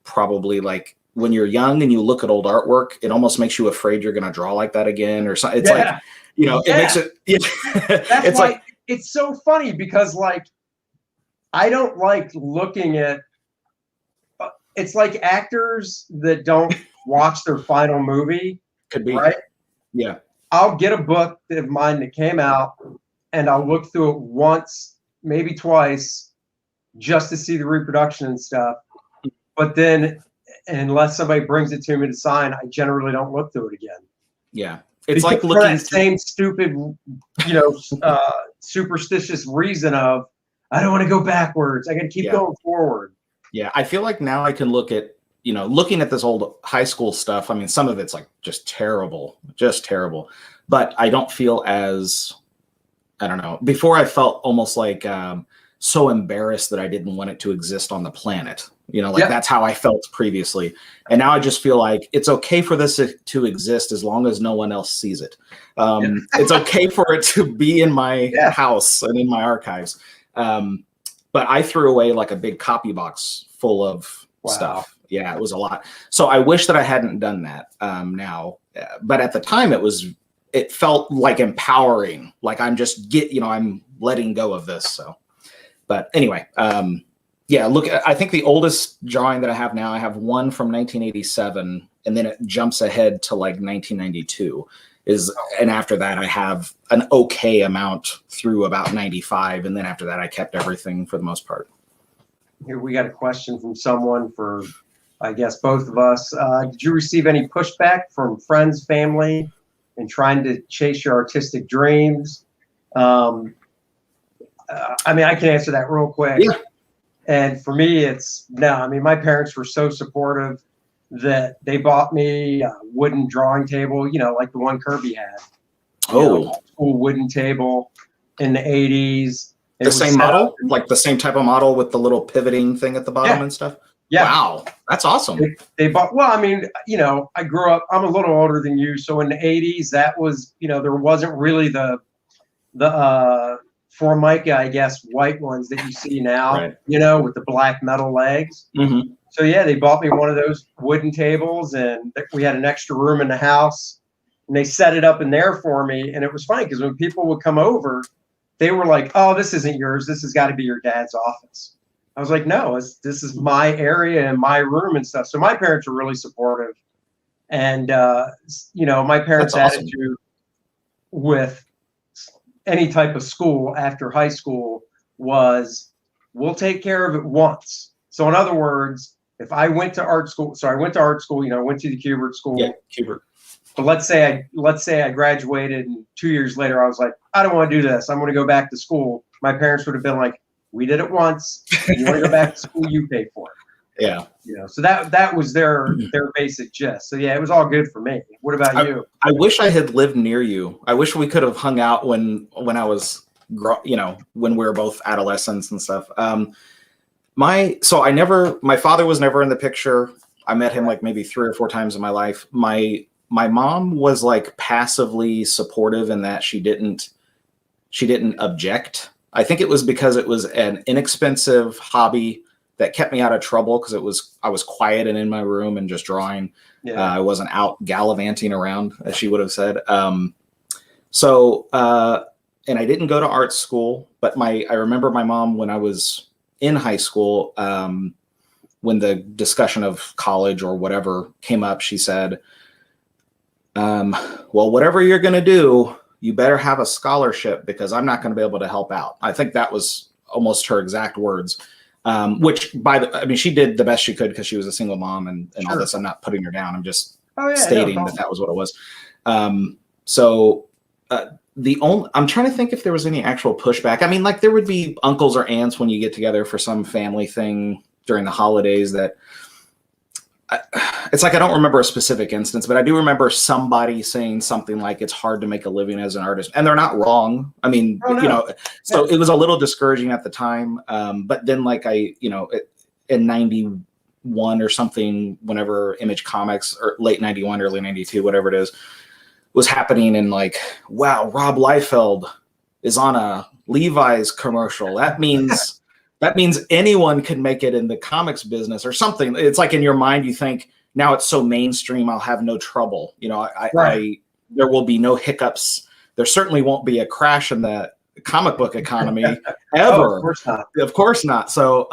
probably like when you're young and you look at old artwork, it almost makes you afraid you're going to draw like that again or something. It's like, it makes it. That's it's why like, it's so funny, because like, I don't like looking at, it's like actors that don't watch their final movie. Could be. Right? Yeah. I'll get a book of mine that came out and I'll look through it once, maybe twice, just to see the reproduction and stuff. But then, unless somebody brings it to me to sign, I generally don't look through it again. Yeah. It's like looking for that same stupid, superstitious reason of, I don't want to go backwards. I got to keep going forward. Yeah. I feel like now I can look at, looking at this old high school stuff. I mean, some of it's like just terrible, but I don't feel as, I don't know. Before I felt almost like so embarrassed that I didn't want it to exist on the planet. That's how I felt previously. And now I just feel like it's okay for this to exist as long as no one else sees it. It's okay for it to be in my house and in my archives. But I threw away like a big copy box full of stuff. Yeah, it was a lot. So I wish that I hadn't done that now. But at the time it felt like empowering. Like I'm just I'm letting go of this. So, but anyway, I think the oldest drawing that I have now, I have one from 1987, and then it jumps ahead to like 1992 and after that I have an okay amount through about 95, and then after that I kept everything for the most part. Here we got a question from someone for, I guess, both of us. Did you receive any pushback from friends, family, in trying to chase your artistic dreams? I mean, I can answer that real quick. Yeah. And for me, it's no. I mean, my parents were so supportive that they bought me a wooden drawing table, you know, like the one Kirby had. Old school wooden table in the 80s. The same model? Like the same type of model with the little pivoting thing at the bottom and stuff? Yeah. Wow. That's awesome. They bought, well, I mean, you know, I grew up, I'm a little older than you. So in the 80s, that was, you know, there wasn't really the Formica, I guess, white ones that you see now, you know, with the black metal legs. Mm-hmm. So yeah, they bought me one of those wooden tables, and we had an extra room in the house, and they set it up in there for me. And it was funny because when people would come over, they were like, "Oh, this isn't yours. This has got to be your dad's office." I was like, "No, this is my area and my room and stuff." So my parents were really supportive, and you know, my parents' attitude with any type of school after high school was, "We'll take care of it once." So in other words, if I went to art school, so I went to art school, you know, I went to the Kubert school. Yeah, Kubert. But let's say I graduated, and 2 years later I was like, I don't want to do this. I'm going to go back to school. My parents would have been like, we did it once. You want to go back to school, you pay for it. Yeah. You know, so that was their basic gist. So yeah, it was all good for me. What about you? I wish I had lived near you. I wish we could have hung out when I was, you know, when we were both adolescents and stuff. My father was never in the picture. I met him like maybe 3 or 4 times in my life. My mom was like passively supportive in that she didn't object. I think it was because it was an inexpensive hobby that kept me out of trouble, because I was quiet and in my room and just drawing. Yeah. I wasn't out gallivanting around, as she would have said. And I didn't go to art school, but I remember my mom when I was in high school, when the discussion of college or whatever came up, she said, well, whatever you're going to do, you better have a scholarship, because I'm not going to be able to help out. I think that was almost her exact words, which I mean, she did the best she could because she was a single mom and all this. I'm not putting her down. I'm just stating that was what it was. I'm trying to think if there was any actual pushback. I mean, like there would be uncles or aunts when you get together for some family thing during the holidays that it's like, I don't remember a specific instance, but I do remember somebody saying something like, it's hard to make a living as an artist, and they're not wrong. I mean, you know, so it was a little discouraging at the time. But then like in 91 or something, whenever Image Comics, or late 91, early 92, whatever it is, was happening, and like, wow, Rob Liefeld is on a Levi's commercial. That means anyone can make it in the comics business or something. It's like in your mind, you think, now it's so mainstream, I'll have no trouble. You know, there will be no hiccups. There certainly won't be a crash in the comic book economy ever. Of course not. Of course not. So,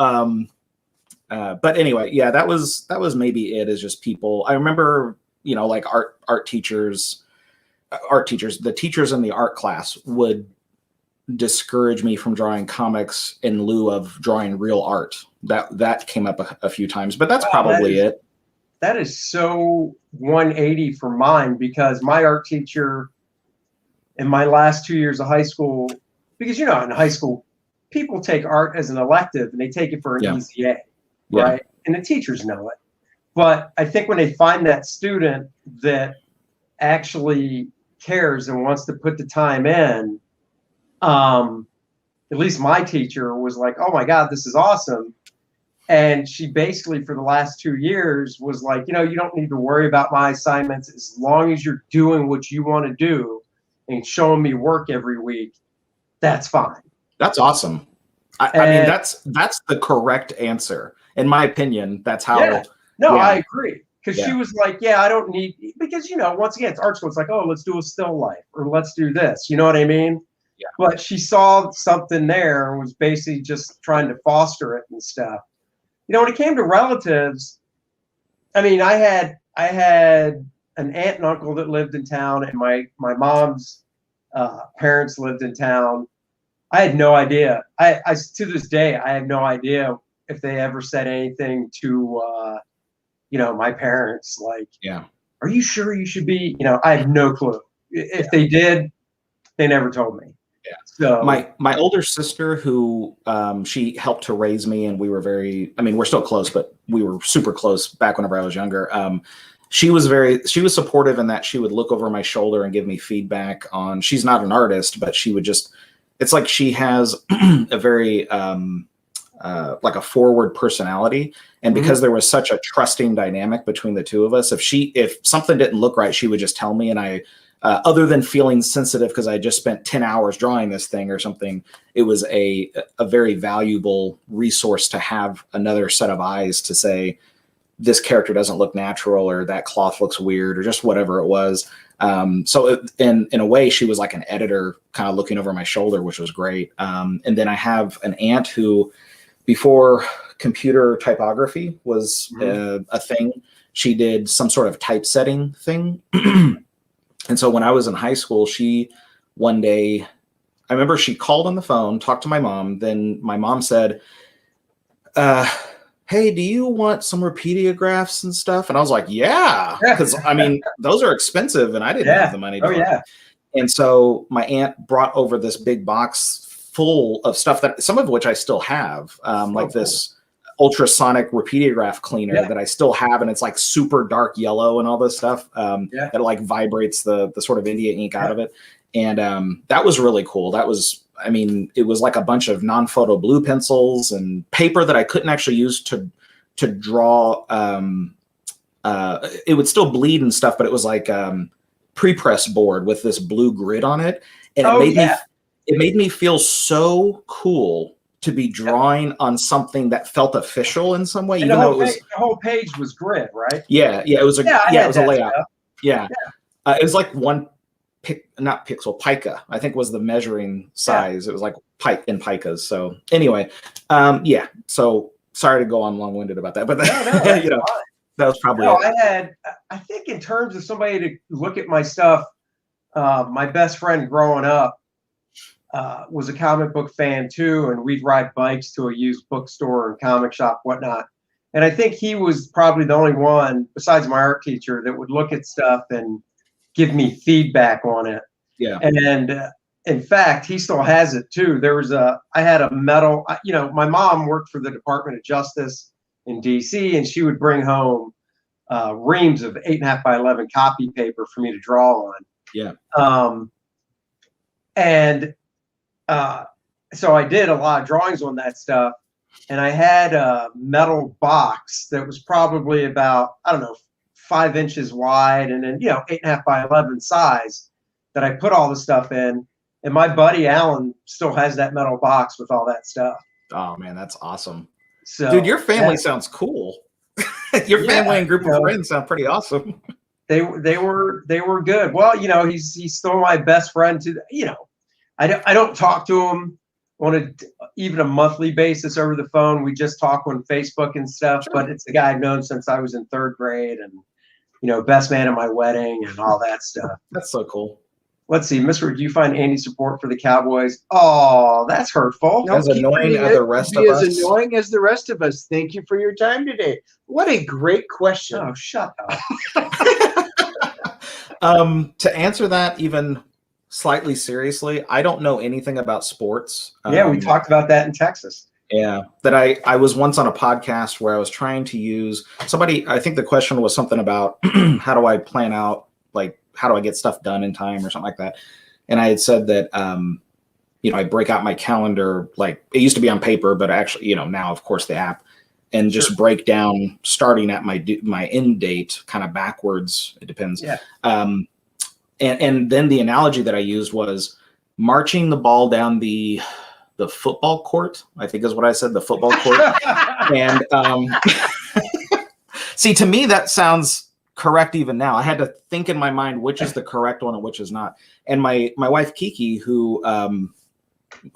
but anyway, yeah, that was maybe it, is just people. I remember, you know, like art teachers, the teachers in the art class would discourage me from drawing comics in lieu of drawing real art. That came up a few times, but that's probably it. That is so 180 for mine, because my art teacher in my last 2 years of high school, because, you know, in high school, people take art as an elective and they take it for an easy A, right? And the teachers know it. But I think when they find that student that actually cares and wants to put the time in, at least my teacher was like, oh my God, this is awesome. And she basically, for the last 2 years, was like, you know, you don't need to worry about my assignments as long as you're doing what you want to do and showing me work every week. That's fine. That's awesome. I mean, that's the correct answer. In my opinion, that's how. Yeah. No, I agree. Because she was like, yeah, I don't need, because, you know, once again, it's art school. It's like, oh, let's do a still life, or let's do this. You know what I mean? Yeah. But she saw something there and was basically just trying to foster it and stuff. You know, when it came to relatives, I mean, I had an aunt and uncle that lived in town, and my mom's parents lived in town. I had no idea. I to this day I have no idea if they ever said anything to my parents, like, Yeah. are you sure you should be? I have no clue. If they did, they never told me. Yeah. So my older sister, who she helped to raise me, and we were we're still close, but we were super close back whenever I was younger. She was supportive in that she would look over my shoulder and give me feedback on, she's not an artist, but she would just, it's like she has a very like a forward personality. And because there was such a trusting dynamic between the two of us, if something didn't look right, she would just tell me. And I, other than feeling sensitive because I just spent 10 hours drawing this thing or something, it was a very valuable resource to have another set of eyes to say, this character doesn't look natural, or that cloth looks weird, or just whatever it was. So in a way, she was like an editor kind of looking over my shoulder, which was great. And then I have an aunt who, before computer typography was a thing, she did some sort of typesetting thing. And so when I was in high school, one day, I remember she called on the phone, talked to my mom. Then my mom said, hey, do you want some repeatiographs and stuff? And I was like, yeah, because I mean, those are expensive and I didn't have the money to buy them. And so my aunt brought over this big box full of stuff, that some of which I still have, like this ultrasonic repeatiograph cleaner that I still have, and it's like super dark yellow and all this stuff that like vibrates the sort of India ink out of it. And that was really cool. That was, I mean, it was like a bunch of non-photo blue pencils and paper that I couldn't actually use to draw. It would still bleed and stuff, but it was like pre-press board with this blue grid on it. And it made me feel so cool to be drawing on something that felt official in some way, and even though it was the whole page was grid, right? Yeah, it was it was a layout. Stuff. It was like not pixel, pica, I think was the measuring size. It was like picas. So anyway, so sorry to go on long-winded about that, but that was probably I think in terms of somebody to look at my stuff, my best friend growing up was a comic book fan too, and we'd ride bikes to a used bookstore and comic shop, whatnot. And I think he was probably the only one, besides my art teacher, that would look at stuff and give me feedback on it. Yeah. And in fact, he still has it too. I had a metal, my mom worked for the Department of Justice in DC, and she would bring home reams of 8.5 by 11 copy paper for me to draw on. Yeah. So I did a lot of drawings on that stuff, and I had a metal box that was probably about, 5 inches wide, and then 8.5 by 11 size, that I put all the stuff in. And my buddy Alan still has that metal box with all that stuff. Oh man, that's awesome. So, dude, your family sounds cool. Your family and group of friends sound pretty awesome. They were good. Well, he's still my best friend to, I don't talk to him on even a monthly basis over the phone. We just talk on Facebook and stuff, but it's the guy I've known since I was in 3rd grade, and, best man at my wedding and all that stuff. That's so cool. Let's see, Mr. Do you find Andy's support for the Cowboys? Oh, that's hurtful. As annoying as the rest of us. As annoying as the rest of us. Thank you for your time today. What a great question. Oh, shut up. To answer that even slightly seriously, I don't know anything about sports. We talked about that in Texas. Yeah, that I was once on a podcast where I was trying to use somebody. I think the question was something about how do I plan out, like, how do I get stuff done in time or something like that. And I had said that, I break out my calendar, like it used to be on paper, but actually, now of course the app, and just break down starting at my end date kind of backwards. It depends. Yeah. And then the analogy that I used was marching the ball down the football court, I think is what I said, the football court. And see, to me, that sounds correct even now. I had to think in my mind which is the correct one and which is not. And my wife Kiki, who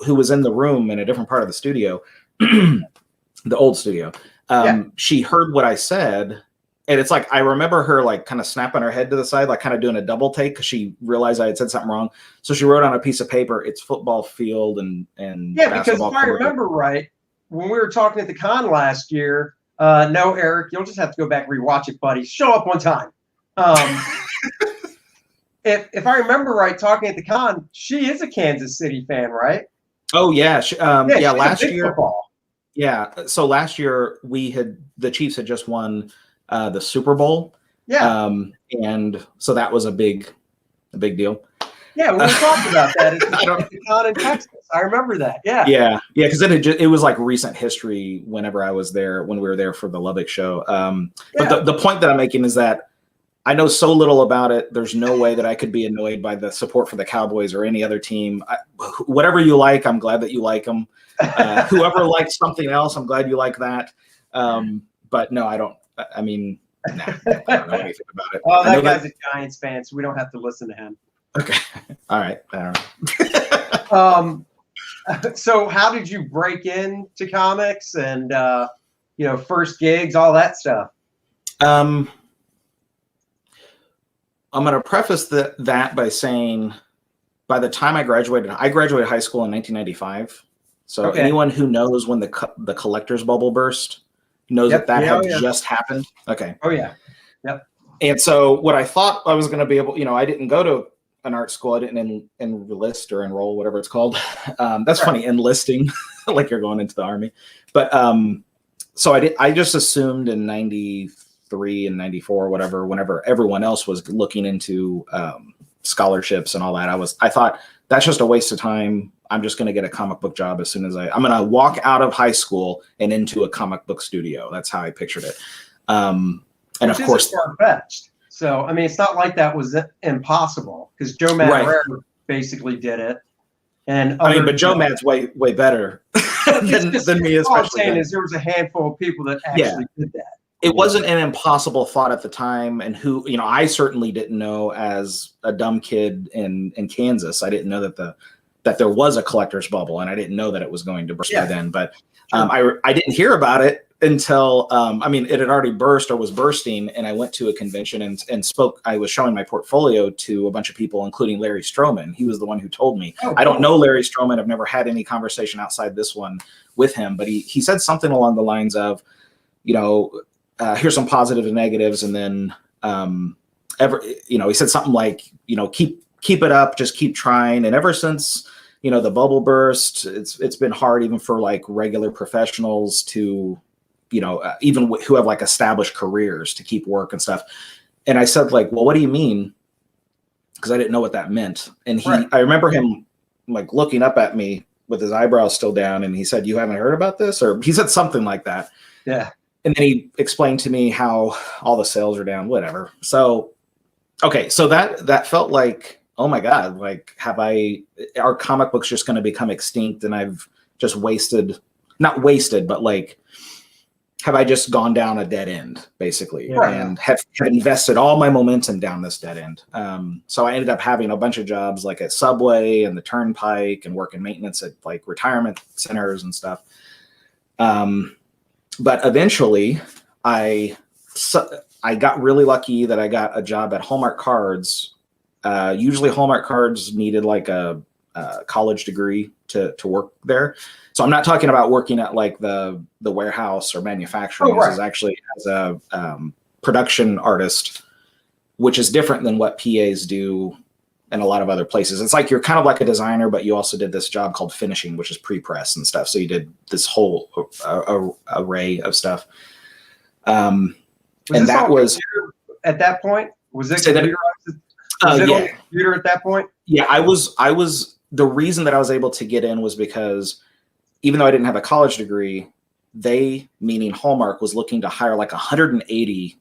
was in the room in a different part of the studio, the old studio, she heard what I said, And it's like, I remember her like kind of snapping her head to the side, like kind of doing a double take because she realized I had said something wrong. So she wrote on a piece of paper, "It's football field and Yeah, because basketball if I court." remember right, when we were talking at the con last year, no, Eric, you'll just have to go back and rewatch it, buddy. Show up one time. If I remember right, talking at the con, she is a Kansas City fan, right? Oh yeah, yeah. Last year, football. yeah. So last year the Chiefs had just won the Super Bowl. Yeah. And so that was a big deal. Yeah, we talked about that at the con in Texas. I remember that. Yeah. Yeah, because it was like recent history whenever I was there, when we were there for the Lubbock show. But the point that I'm making is that I know so little about it. There's no way that I could be annoyed by the support for the Cowboys or any other team. Whatever you like, I'm glad that you like them. Whoever likes something else, I'm glad you like that. But no, I don't. I mean, nah, I don't know anything about it. Oh, that guy's a Giants fan, so we don't have to listen to him. Okay. All right. I don't know. So how did you break into comics and first gigs, all that stuff? I'm going to preface that by saying, by the time I graduated high school in 1995. So anyone who knows when the collector's bubble burst knows that had just happened. Okay. Oh yeah. Yep. And so what I thought I was going to be able, I didn't go to an art school. I didn't enlist or enroll, whatever it's called. That's funny, enlisting, like you're going into the army. But so I just assumed in 93 and 94, whatever, whenever everyone else was looking into scholarships and all that, I thought that's just a waste of time. I'm just going to get a comic book job as soon as I'm going to walk out of high school and into a comic book studio. That's how I pictured it. And which of course, far-fetched. So, I mean, it's not like that was impossible, because Joe Madureira basically did it. And but Joe Mad's way better than me, especially. All I'm saying is there was a handful of people that actually did that. It wasn't an impossible thought at the time, and I certainly didn't know as a dumb kid in Kansas. I didn't know that there was a collector's bubble, and I didn't know that it was going to burst by then. But I didn't hear about it until it had already burst or was bursting, and I went to a convention and spoke. I was showing my portfolio to a bunch of people, including Larry Stroman. He was the one who told me. Oh, cool. I don't know Larry Stroman. I've never had any conversation outside this one with him, but he said something along the lines of, here's some positives and negatives, and then he said something like, keep it up, just keep trying. And ever since the bubble burst, it's been hard even for like regular professionals to even who have like established careers to keep work and stuff. And I said, like, well, what do you mean? Because I didn't know what that meant. And I remember him like looking up at me with his eyebrows still down, and he said, "You haven't heard about this?" Or he said something like that. Yeah. And then he explained to me how all the sales are down, whatever. So, okay. So that felt like, oh my God, like, are comic books just going to become extinct? And I've just not wasted, but like, have I just gone down a dead end, basically, and have invested all my momentum down this dead end? So I ended up having a bunch of jobs like at Subway and the Turnpike, and working maintenance at like retirement centers and stuff. But eventually I got really lucky that I got a job at Hallmark Cards. Usually Hallmark Cards needed like a college degree to work there. So I'm not talking about working at like the warehouse or manufacturing. This is actually as a production artist, which is different than what PAs do in a lot of other places. It's like you're kind of like a designer, but you also did this job called finishing, which is pre-press and stuff. So you did this whole array of stuff. And that was at that point. Was it computer at that point? Yeah, I was. The reason that I was able to get in was because even though I didn't have a college degree, they, meaning Hallmark, was looking to hire like 180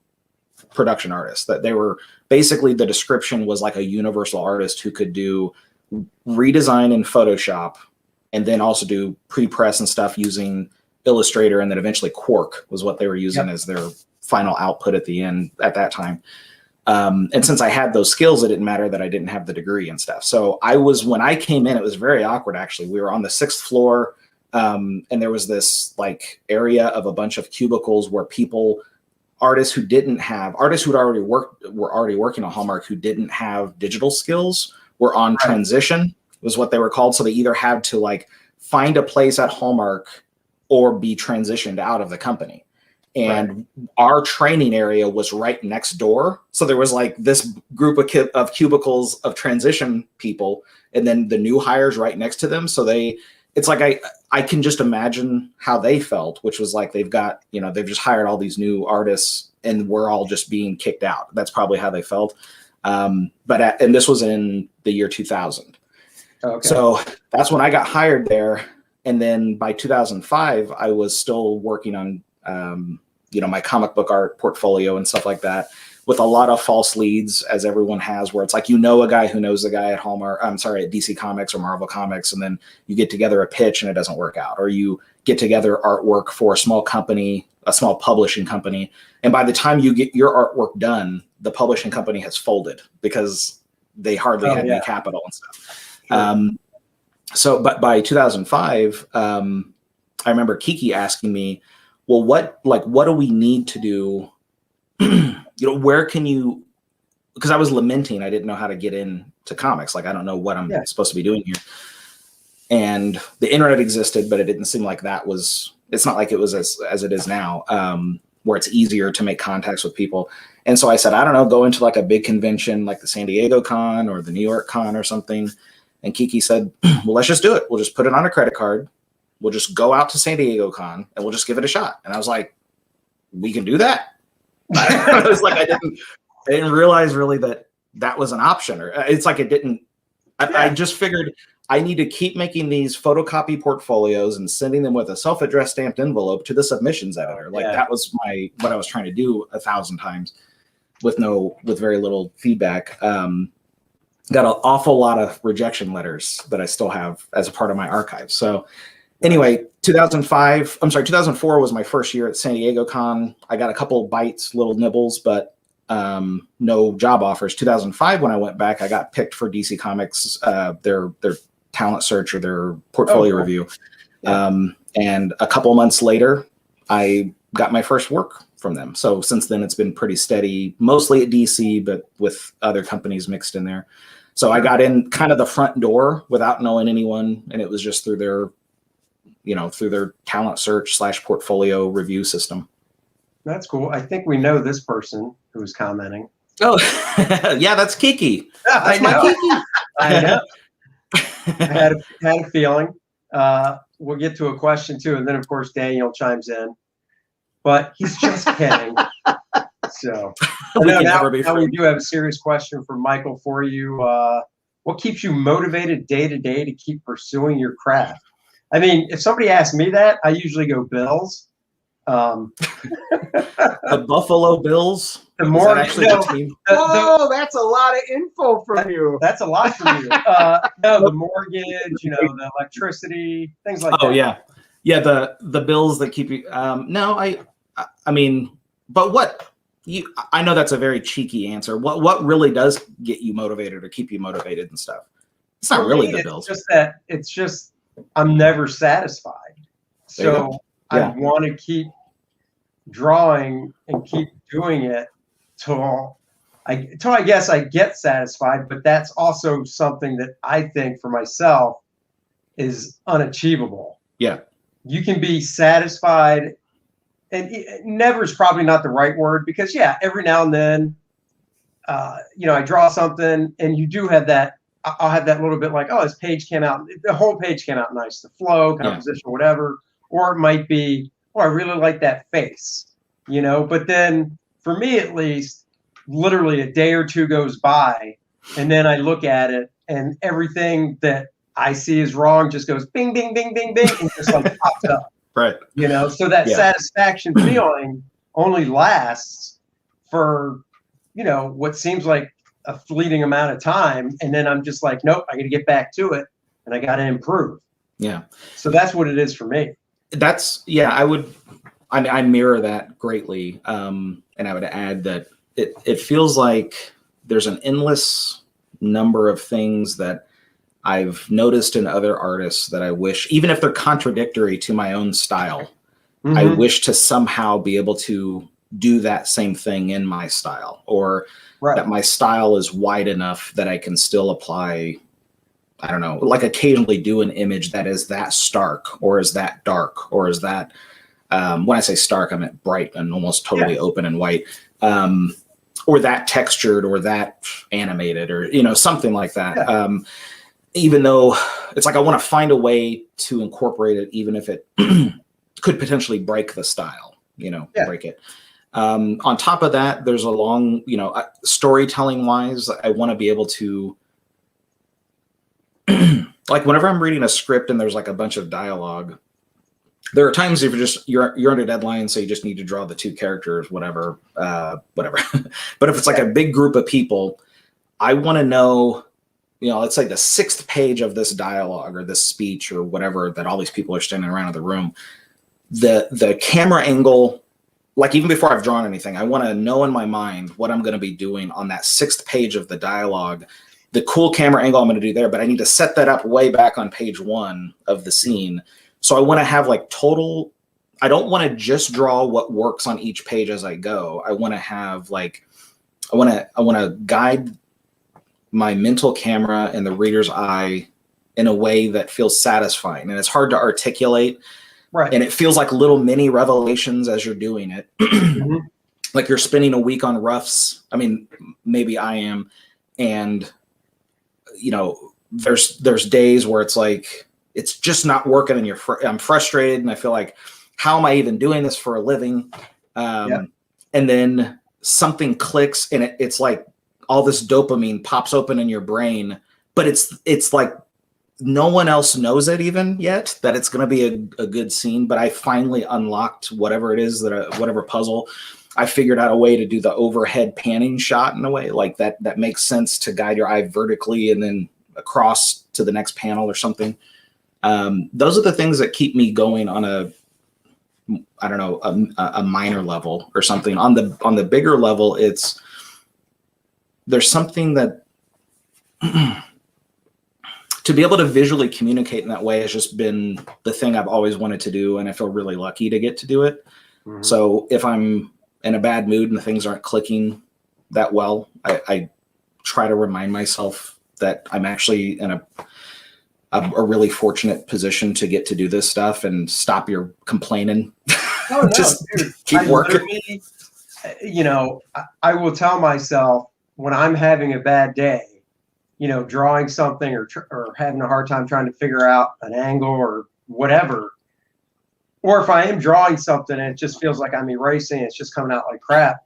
production artists. That they were basically, the description was like a universal artist who could do redesign in Photoshop and then also do pre-press and stuff using Illustrator, and then eventually Quark was what they were using as their final output at the end at that time. And since I had those skills, it didn't matter that I didn't have the degree and stuff. So when I came in, it was very awkward, actually. We were on the 6th floor, and there was this like area of a bunch of cubicles where people artists who'd already were already working on Hallmark who didn't have digital skills were on transition, was what they were called. So they either had to like find a place at Hallmark or be transitioned out of the company. And our training area was right next door. So there was like this group of cubicles of transition people, and then the new hires right next to them. So it's like, I can just imagine how they felt, which was like, they've just hired all these new artists and we're all just being kicked out. That's probably how they felt. And this was in the year 2000. Okay. So that's when I got hired there. And then by 2005, I was still working on, my comic book art portfolio and stuff like that, with a lot of false leads, as everyone has, where it's like, a guy who knows the guy at at DC Comics or Marvel Comics, and then you get together a pitch and it doesn't work out, or you get together artwork for a small company, a small publishing company, and by the time you get your artwork done, the publishing company has folded because they hardly had any capital and stuff. But by 2005, I remember Kiki asking me, well, what do we need to do? Where can you, because I was lamenting, I didn't know how to get into comics. Like, I don't know what I'm supposed to be doing here. And the internet existed, but it didn't seem like it's not like it was as it is now, where it's easier to make contacts with people. And so I said, I don't know, go into like a big convention, like the San Diego Con or the New York Con or something. And Kiki said, well, let's just do it. We'll just put it on a credit card. We'll just go out to San Diego Con and we'll just give it a shot. And I was like, we can do that. I was like, I didn't realize really that was an option, or it's like, it didn't, I just figured I need to keep making these photocopy portfolios and sending them with a self-addressed stamped envelope to the submissions editor. Like that was what I was trying to do 1,000 times with very little feedback. Got an awful lot of rejection letters that I still have as a part of my archive. So anyway, 2004 was my first year at San Diego Con. I got a couple bites, little nibbles, but no job offers. 2005, when I went back, I got picked for DC Comics, their talent search or their portfolio review. And a couple months later, I got my first work from them. So since then, it's been pretty steady, mostly at DC, but with other companies mixed in there. So I got in kind of the front door without knowing anyone, and it was just through their talent search / portfolio review system. That's cool. I think we know this person who's commenting. Oh, yeah, that's Kiki. That's my Kiki. I know. I had a feeling. We'll get to a question too, and then of course Daniel chimes in. But he's just kidding. So now we do have a serious question from Michael for you. What keeps you motivated day to day to keep pursuing your craft? I mean, if somebody asks me that, I usually go Bills. The Buffalo Bills. The more actually the team. That's a lot of info from you. That's a lot from you. The mortgage, the electricity, things like that. Oh yeah, the bills that keep you. No, I mean, but what I know that's a very cheeky answer. What really does get you motivated or keep you motivated and stuff? It's not really the bills. It's just I'm never satisfied. So I want to keep drawing and keep doing it till I guess I get satisfied, but that's also something that I think for myself is unachievable. Yeah. You can be satisfied, and never is probably not the right word, because every now and then, I draw something and you do have that, I'll have that little bit like, oh, this page came out, the whole page came out nice, the flow, composition, whatever. Or it might be, oh, I really like that face, but then for me at least, literally a day or two goes by and then I look at it and everything that I see is wrong just goes bing, bing, bing, bing, bing, and just like pops up. Right. So that satisfaction feeling only lasts for, what seems like a fleeting amount of time. And then I'm just like, nope, I got to get back to it and I got to improve. Yeah. So that's what it is for me. I mirror that greatly. And I would add that it feels like there's an endless number of things that I've noticed in other artists that I wish, even if they're contradictory to my own style, I wish to somehow be able to do that same thing in my style, or Right. that my style is wide enough that I can still apply, I don't know, like occasionally do an image that is that stark or is that dark or is that, when I say stark, I meant bright and almost totally open and white, or that textured or that animated or, you know, something like that. Yeah. Even though it's like I want to find a way to incorporate it, even if it could potentially break the style, you know, break it. On top of that, there's a long, you know, storytelling wise, I want to be able to, like whenever I'm reading a script and there's like a bunch of dialogue, there are times if you're under deadline, so you just need to draw the two characters, whatever. But if it's like a big group of people, I want to know, you know, let's say the 6th page of this dialogue or this speech or whatever that all these people are standing around in the room, the camera angle, like even before I've drawn anything, I want to know in my mind what I'm going to be doing on that 6th page of the dialogue, the cool camera angle I'm going to do there, but I need to set that up way back on page 1 of the scene. So I want to have like total, I don't want to just draw what works on each page as I go. I want to have like, I want to guide my mental camera and the reader's eye in a way that feels satisfying. And it's hard to articulate. Right. And it feels like little mini revelations as you're doing it. Like you're spending a week on roughs. I mean, maybe I am. And, you know, there's days where it's like, it's just not working and I'm frustrated and I feel like, how am I even doing this for a living? And then something clicks and it's like all this dopamine pops open in your brain, but it's like no one else knows it even yet that it's going to be a good scene. But I finally unlocked whatever it is whatever puzzle. I figured out a way to do the overhead panning shot in a way like that makes sense to guide your eye vertically and then across to the next panel or something. Those are the things that keep me going on a minor level or something. On the bigger level, there's something that to be able to visually communicate in that way has just been the thing I've always wanted to do. And I feel really lucky to get to do it. So if I'm in a bad mood and things aren't clicking that well, I try to remind myself that I'm actually in a really fortunate position to get to do this stuff and stop your complaining. Oh, no, just dude. keep working. You know, I will tell myself when I'm having a bad day, you know, drawing something or having a hard time trying to figure out an angle or whatever, or if I am drawing something and it just feels like I'm erasing, it's just coming out like crap.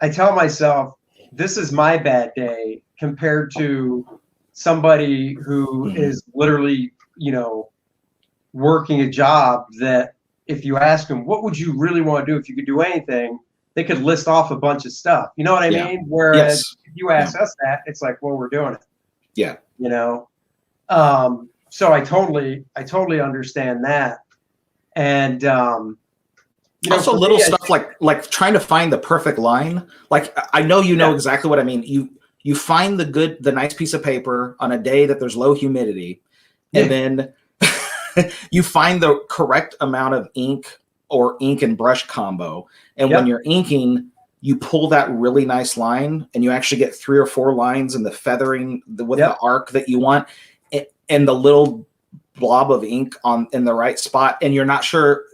I tell myself, this is my bad day compared to somebody who is literally, you know, working a job that if you ask them, what would you really want to do if you could do anything? They could list off a bunch of stuff. You know what I mean? Whereas if you ask us that, it's like, well, we're doing it. Yeah. You know? So I totally understand that. And, you know, also little stuff like trying to find the perfect line. Like I know, you know exactly what I mean. You find the nice piece of paper on a day that there's low humidity, and then you find the correct amount of ink or ink and brush combo. And when you're inking, you pull that really nice line and you actually get 3 or 4 lines in the feathering with the arc that you want and the little blob of ink in the right spot. And you're not sure.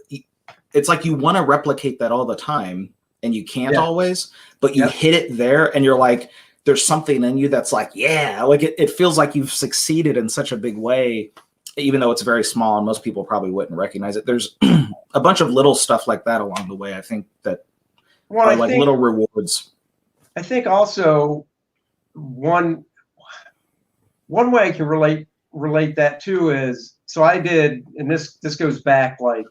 It's like you want to replicate that all the time and you can't always, but you hit it there and you're like, there's something in you that's like, like it feels like you've succeeded in such a big way, even though it's very small and most people probably wouldn't recognize it. There's a bunch of little stuff like that along the way. I think that are like little rewards. I think also one way I can relate that to is, so I did, and this goes back like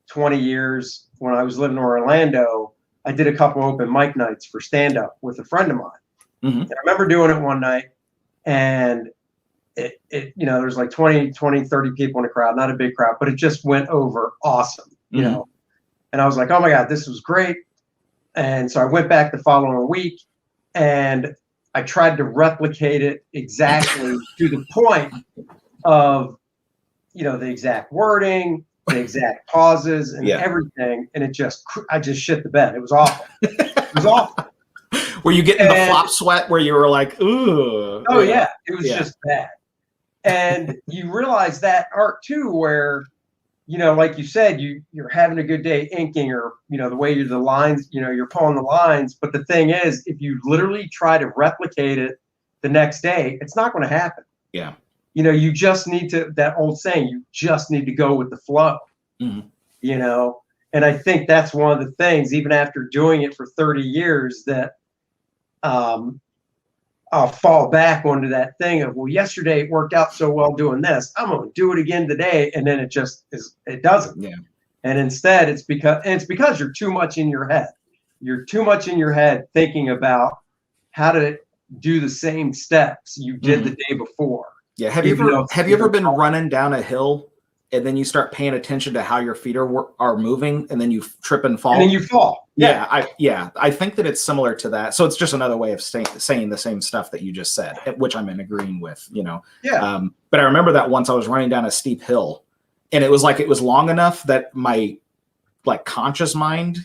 20 years when I was living in Orlando. I did a couple open mic nights for stand-up with a friend of mine. And I remember doing it one night, and it you know, there's like 20, 30 people in the crowd, not a big crowd, but it just went over awesome, you know. And I was like, oh my God, this was great. And so I went back the following week and I tried to replicate it exactly to the point of, you know, the exact wording, the exact pauses and Yeah. everything, and I just shit the bed. It was awful. It was awful. Were you getting the flop sweat where you were like, ooh? Oh yeah, it was just bad. And you realize that art too, where, you know, like you said, you're having a good day inking, or, you know, the way the lines, you know, you're pulling the lines. But the thing is, if you literally try to replicate it the next day, it's not going to happen. Yeah. You know, you just need to, that old saying, you just need to go with the flow, you know? And I think that's one of the things, even after doing it for 30 years, that I'll fall back onto that thing of, well, yesterday it worked out so well doing this, I'm going to do it again today. And then it just is, it doesn't. Yeah. And instead it's because you're too much in your head. You're too much in your head thinking about how to do the same steps you did the day before. Yeah. Have you ever been running down a hill and then you start paying attention to how your feet are moving, and then you trip and fall? And then you fall. Yeah. I think that it's similar to that. So it's just another way of saying the same stuff that you just said, which I'm in agreeing with, you know? Yeah. But I remember that once I was running down a steep hill, and it was long enough that my conscious mind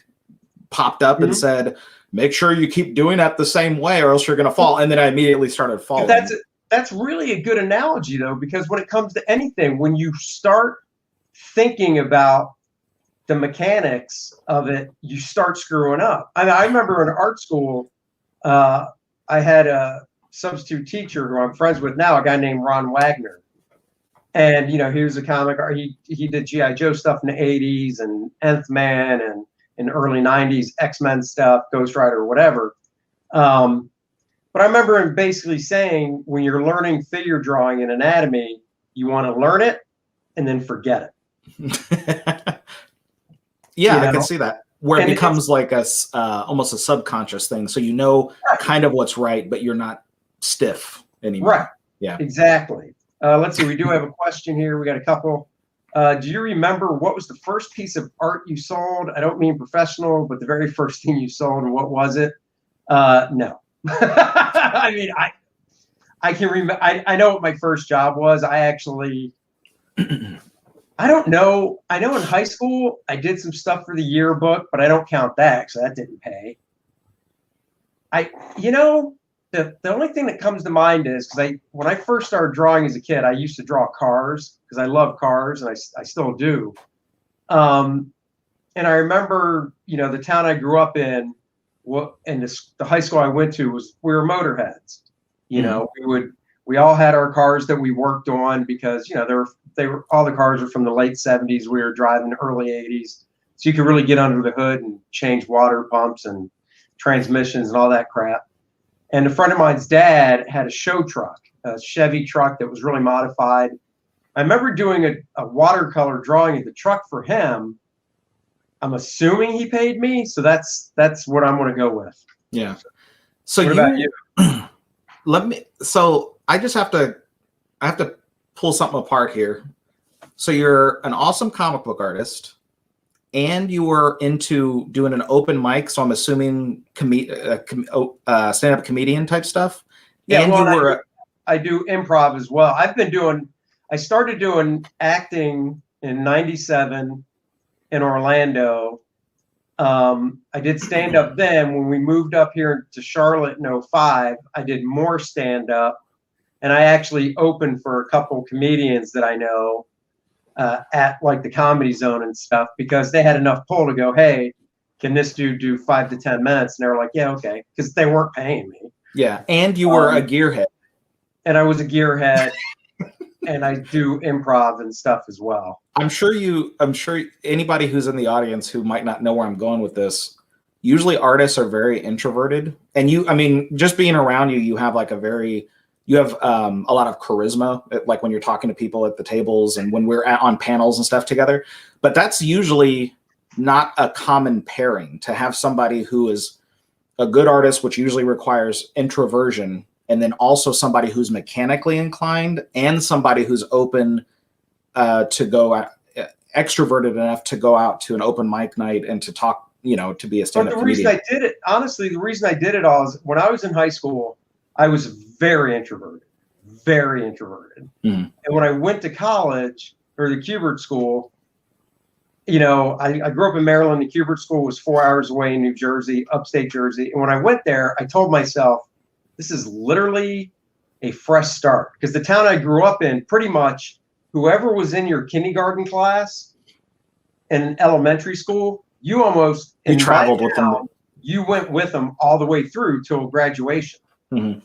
popped up and said, make sure you keep doing that the same way or else you're going to fall. And then I immediately started falling. That's really a good analogy, though, because when it comes to anything, when you start thinking about the mechanics of it, you start screwing up. I remember in art school, I had a substitute teacher who I'm friends with now, a guy named Ron Wagner. And, you know, he was a comic art. He did G.I. Joe stuff in the 80s and Nth Man, and in the early 90s, X-Men stuff, Ghost Rider, whatever. But I remember him basically saying, when you're learning figure drawing and anatomy, you want to learn it and then forget it. Yeah, I can see that. Where it becomes like almost a subconscious thing. So you know kind of what's right, but you're not stiff anymore. Right. Yeah. Exactly. Let's see. We do have a question here. We got a couple. Do you remember what was the first piece of art you sold? I don't mean professional, but the very first thing you sold, and what was it? No. I mean, I can remember. I know what my first job was. I actually, I don't know. I know in high school I did some stuff for the yearbook, but I don't count that because that didn't pay. You know, the only thing that comes to mind is because when I first started drawing as a kid, I used to draw cars because I love cars, and I still do. And I remember, you know, the town I grew up in, and the high school I went to we were motorheads. You know, we all had our cars that we worked on because, you know, all the cars were from the late 70s. We were driving the early 80s, so you could really get under the hood and change water pumps and transmissions and all that crap. And a friend of mine's dad had a show truck, a Chevy truck that was really modified. I remember doing a watercolor drawing of the truck for him. I'm assuming he paid me, so that's what I'm going to go with. Yeah. So what about you? So I have to pull something apart here. So you're an awesome comic book artist, and you were into doing an open mic. So I'm assuming stand-up comedian type stuff. Yeah, and I do improv as well. I started doing acting in '97 in Orlando. I did stand up then. When we moved up here to Charlotte in '05, I did more stand up, and I actually opened for a couple comedians that I know at like the Comedy Zone and stuff, because they had enough pull to go, hey, can this dude do 5 to 10 minutes? And they were like, yeah, okay, because they weren't paying me. Yeah, and you were a gearhead. And I was a gearhead, and I do improv and stuff as well. I'm sure anybody who's in the audience who might not know where I'm going with this, usually artists are very introverted. And just being around you have like you have a lot of charisma, like when you're talking to people at the tables and when we're on panels and stuff together. But that's usually not a common pairing, to have somebody who is a good artist, which usually requires introversion, and then also somebody who's mechanically inclined and somebody who's open to go out, extroverted enough to go out to an open mic night and to talk, to be a stand-up comedian. Reason I did it, honestly, the reason I did it all is when I was in high school, I was very introverted. And when I went to college or the Kubert school, you know, I grew up in Maryland. The Kubert School was 4 hours away in New Jersey, upstate Jersey. And when I went there, I told myself, this is literally a fresh start. Because the town I grew up in, pretty much whoever was in your kindergarten class in elementary school, you almost traveled with them. You went with them all the way through till graduation. Mm-hmm.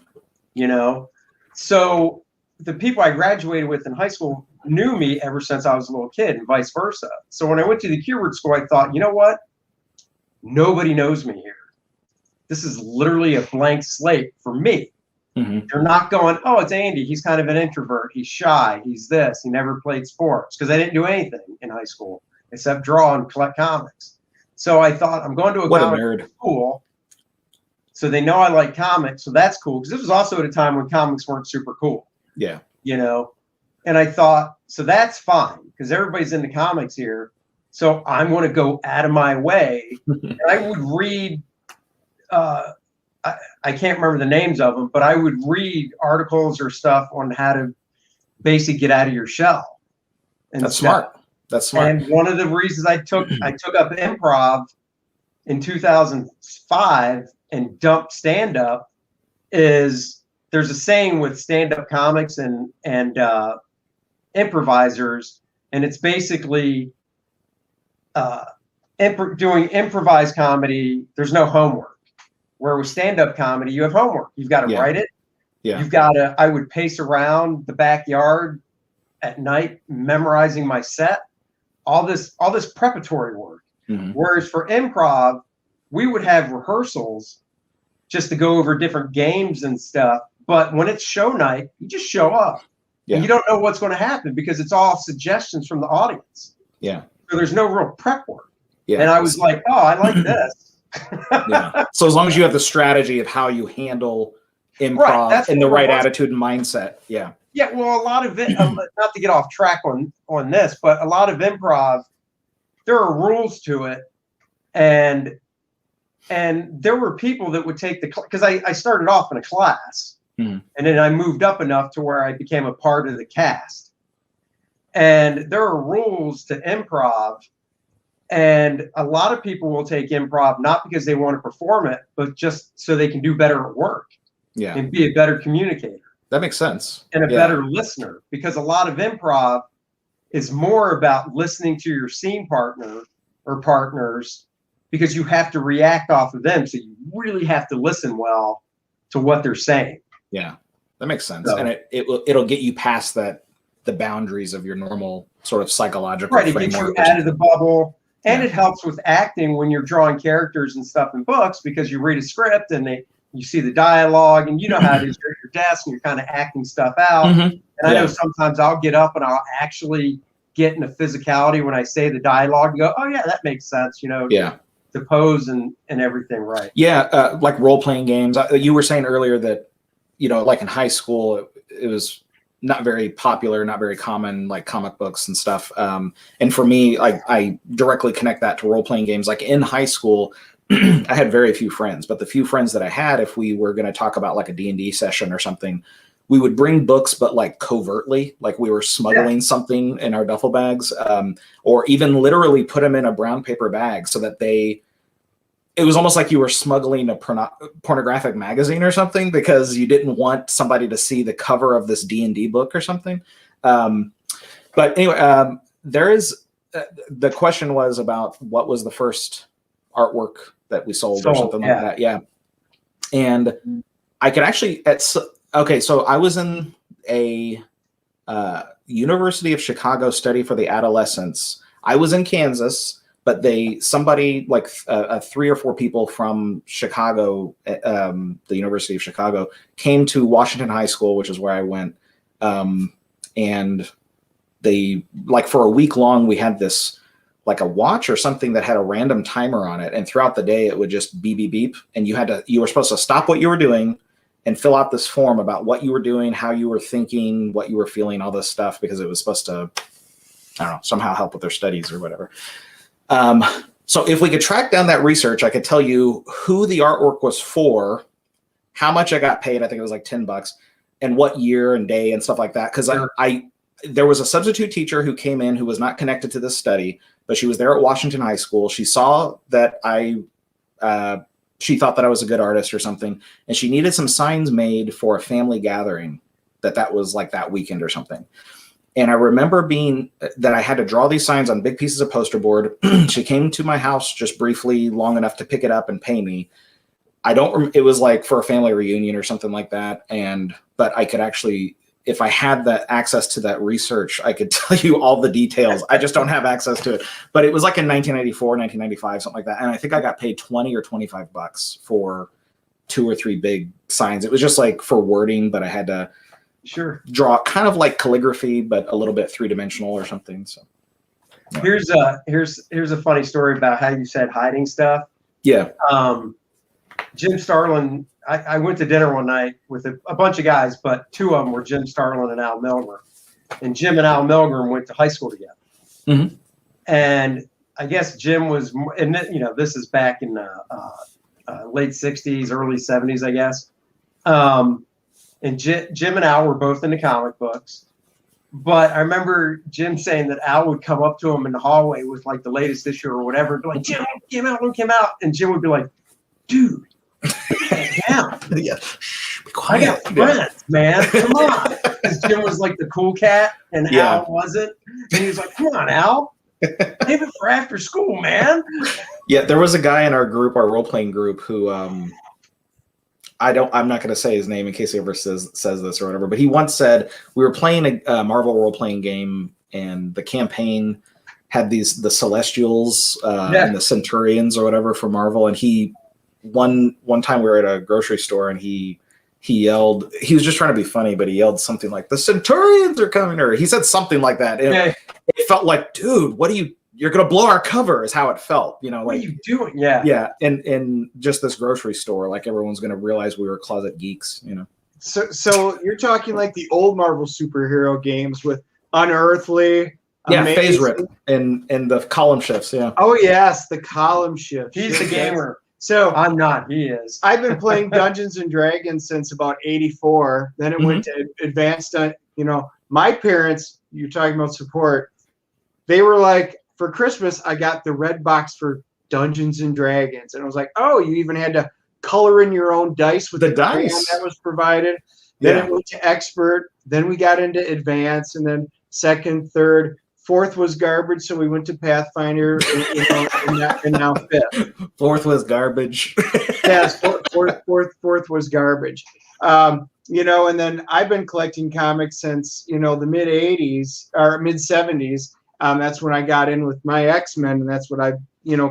You know, so the people I graduated with in high school knew me ever since I was a little kid, and vice versa. So when I went to the Kubert School, I thought, you know what? Nobody knows me here. This is literally a blank slate for me. Mm-hmm. You're not going, oh, it's Andy. He's kind of an introvert. He's shy. He's this. He never played sports, because I didn't do anything in high school except draw and collect comics. So I thought, I'm going to a comic school, so they know I like comics. So that's cool, because this was also at a time when comics weren't super cool. Yeah. You know, and I thought, so that's fine, because everybody's into comics here. So I'm going to go out of my way. And I would read, I can't remember the names of them, but I would read articles or stuff on how to basically get out of your shell. And That's smart. That's smart. And one of the reasons I took up improv in 2005 and dumped stand-up is there's a saying with stand-up comics and improvisers, and it's basically doing improvised comedy, there's no homework. Where with stand-up comedy, you have homework. You've got to write it. Yeah. You've got to, I would pace around the backyard at night, memorizing my set, all this preparatory work. Mm-hmm. Whereas for improv, we would have rehearsals just to go over different games and stuff. But when it's show night, you just show up. Yeah. And you don't know what's going to happen, because it's all suggestions from the audience. Yeah. So there's no real prep work. Yeah. And I was like, oh, I like this. Yeah. So as long as you have the strategy of how you handle improv and the right attitude and mindset. Yeah. Yeah. Well, a lot of it, not to get off track on this, but a lot of improv, there are rules to it. And there were people that would take because I started off in a class, and then I moved up enough to where I became a part of the cast. And there are rules to improv. And a lot of people will take improv not because they want to perform it, but just so they can do better at work. Yeah. And be a better communicator. That makes sense. And a better listener, because a lot of improv is more about listening to your scene partner or partners, because you have to react off of them. So you really have to listen well to what they're saying. Yeah, that makes sense. So, and it'll get you past the boundaries of your normal sort of psychological framework. Right, it gets you out of the bubble. And it helps with acting when you're drawing characters and stuff in books, because you read a script and you see the dialogue, and you know how it is. You're at your desk and you're kind of acting stuff out. Mm-hmm. And I know sometimes I'll get up and I'll actually get in a physicality when I say the dialogue and go, oh yeah, that makes sense. You know, the pose and everything. Right. Yeah. Like role-playing games. You were saying earlier that, you know, like in high school, it was not very popular, not very common, like comic books and stuff. And for me, I directly connect that to role-playing games. Like in high school, I had very few friends, but the few friends that I had, if we were going to talk about like a D&D session or something, we would bring books, but like covertly, like we were smuggling something in our duffel bags, or even literally put them in a brown paper bag so that it was almost like you were smuggling a pornographic magazine or something, because you didn't want somebody to see the cover of this D&D book or something. But anyway, there is the question was about what was the first artwork that we sold or something like that. Yeah. And I could actually so I was in a University of Chicago study for the adolescents. I was in Kansas, but somebody like 3 or 4 people from Chicago, the University of Chicago, came to Washington High School, which is where I went. And they, like, for a week long, we had this, like a watch or something that had a random timer on it. And throughout the day, it would just beep, beep, beep. And you were supposed to stop what you were doing and fill out this form about what you were doing, how you were thinking, what you were feeling, all this stuff, because it was supposed to, I don't know, somehow help with their studies or whatever. So if we could track down that research, I could tell you who the artwork was for, how much I got paid. I think it was like $10, and what year and day and stuff like that. Because there was a substitute teacher who came in who was not connected to this study, but she was there at Washington High School. She saw that she thought that I was a good artist or something, and she needed some signs made for a family gathering that was like that weekend or something. And I remember that I had to draw these signs on big pieces of poster board. She came to my house just briefly, long enough to pick it up and pay me. It was like for a family reunion or something like that. But I could actually, if I had the access to that research, I could tell you all the details. I just don't have access to it. But it was like in 1994, 1995, something like that. And I think I got paid $20 or $25 for 2 or 3 big signs. It was just like for wording, but I had to draw kind of like calligraphy, but a little bit 3-dimensional or something. So yeah. Here's a funny story about how you said hiding stuff. Yeah. Jim Starlin, I went to dinner one night with a bunch of guys, but 2 of them were Jim Starlin and Al Milgrom. And Jim and Al Milgrom went to high school together. Mm-hmm. And I guess Jim was, and this is back in late 60s, early 70s, I guess. And Jim and Al were both into comic books. But I remember Jim saying that Al would come up to him in the hallway with like the latest issue or whatever, be like, Jim, look him out. And Jim would be like, dude, yeah. Shh, be quiet. I got friends, man. Come on. Because Jim was like the cool cat and Al wasn't. And he was like, come on, Al. Leave it for after school, man. Yeah, there was a guy in our group, our role-playing group, who I'm not going to say his name in case he ever says this or whatever, but he once said we were playing a Marvel role-playing game, and the campaign had the Celestials and the Centurions or whatever for Marvel, and one time we were at a grocery store and he yelled, he was just trying to be funny, but he yelled something like, the Centurions are coming, or he said something like that. And it felt like, dude, you're going to blow our cover is how it felt, like, what are you doing? Yeah. Yeah. And just this grocery store, like everyone's going to realize we were closet geeks, So you're talking like the old Marvel superhero games with Unearthly. Yeah, Amazing. phase rip and the column shifts. Yeah. Oh yes, the column shift. He's the gamer. So I'm not. He is. I've been playing Dungeons and Dragons since about '84. Then it went to advanced. My parents. You're talking about support. They were like, for Christmas, I got the red box for Dungeons and Dragons, and I was like, oh, you even had to color in your own dice with the dice that was provided. Then it went to expert. Then we got into advanced, and then second, third. 4th was garbage, so we went to Pathfinder, and now 5th. 4th was garbage. Yes, fourth was garbage. And then I've been collecting comics since the mid '80s or mid '70s. That's when I got in with my X-Men, and that's what I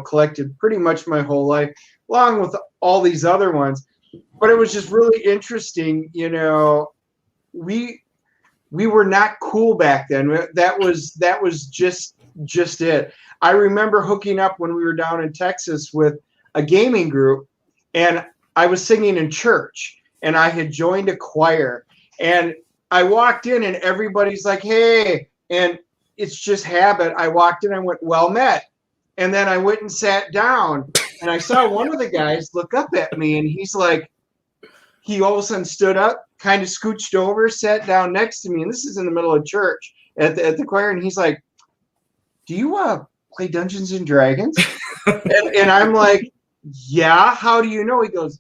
collected pretty much my whole life, along with all these other ones. But it was just really interesting. We were not cool back then. That was just it. I remember hooking up when we were down in Texas with a gaming group, and I was singing in church, and I had joined a choir, and I walked in, and everybody's like, hey, and it's just habit. I walked in, I went, well met. And then I went and sat down, and I saw one of the guys look up at me, and he's like, he all of a sudden stood up, kind of scooched over, sat down next to me, and this is in the middle of church at the choir, and he's like, do you play Dungeons and Dragons? and I'm like, yeah, how do you know? He goes,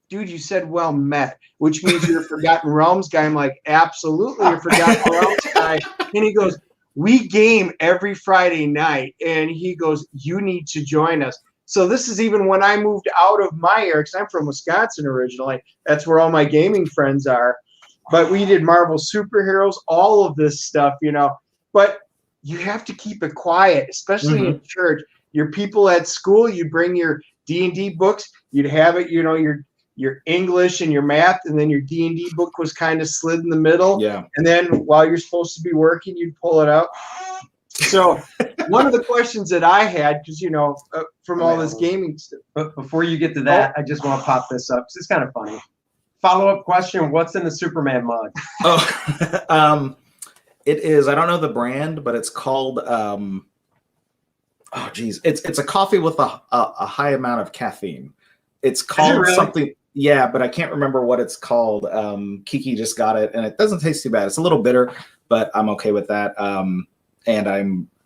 dude, you said well met, which means you're a Forgotten Realms guy. I'm like, absolutely, a Forgotten Realms guy. And he goes, we game every Friday night. And he goes, you need to join us. So this is even when I moved out of my area, because I'm from Wisconsin originally. That's where all my gaming friends are. But we did Marvel superheroes, all of this stuff, But you have to keep it quiet, especially in church. Your people at school, you bring your D&D books. You'd have it, your English and your math, and then your D&D book was kind of slid in the middle. Yeah. And then while you're supposed to be working, you'd pull it out. So one of the questions that I had, because, from all this gaming stuff. But before you get to that, I just want to pop this up because it's kind of funny. Follow-up question, what's in the Superman mug? It is, I don't know the brand, but it's called, it's a coffee with a high amount of caffeine. It's called something, but I can't remember what it's called. Kiki just got it, and it doesn't taste too bad. It's a little bitter, but I'm okay with that. And I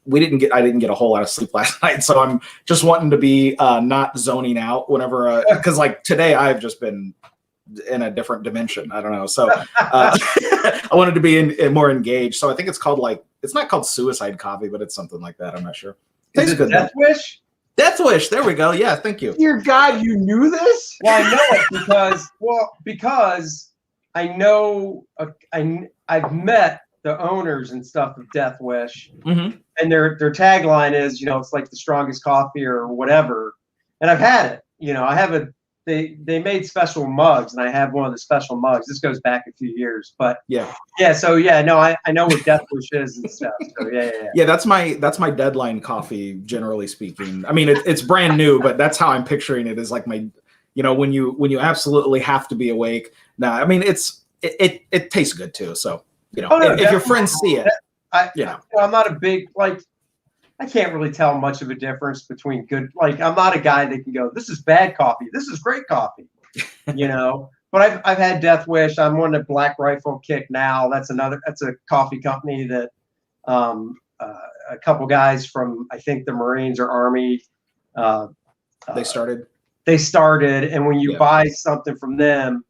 didn't get a whole lot of sleep last night, so I'm just wanting to be not zoning out whenever, because like today I've just been in a different dimension. I don't know. So I wanted to be more engaged. So I think it's called it's not called Suicide Coffee, but it's something like that. I'm not sure. Is it Death Wish? Death Wish. There we go. Yeah, thank you. Dear God, you knew this? Well, I know it because I know I've met the owners and stuff of Death Wish, and their tagline is, it's like the strongest coffee or whatever. And I've had it. I have they made special mugs, and I have one of the special mugs. This goes back a few years, but yeah. So yeah, no, I know what Death Wish is and stuff. So yeah. Yeah, that's my deadline coffee, generally speaking. I mean, it's brand new, but that's how I'm picturing it. Is like my, when you absolutely have to be awake. Now, I mean, it tastes good too. So if your friends see it, I'm not a big I can't really tell much of a difference between good. I'm not a guy that can go, this is bad coffee, this is great coffee, But I've had Death Wish. I'm on the Black Rifle kick now. That's a coffee company that a couple guys from, I think, the Marines or Army. They started, and when you buy something from them,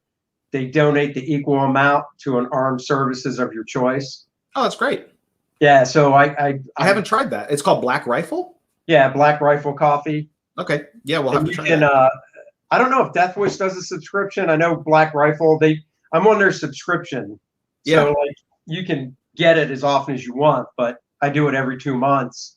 they donate the equal amount to an armed services of your choice. Oh, that's great. Yeah, so I haven't tried that. It's called Black Rifle? Yeah, Black Rifle Coffee. Okay. Yeah, we'll have to try that. I don't know if Death Wish does a subscription. I know Black Rifle, I'm on their subscription. Yeah. So you can get it as often as you want, but I do it every 2 months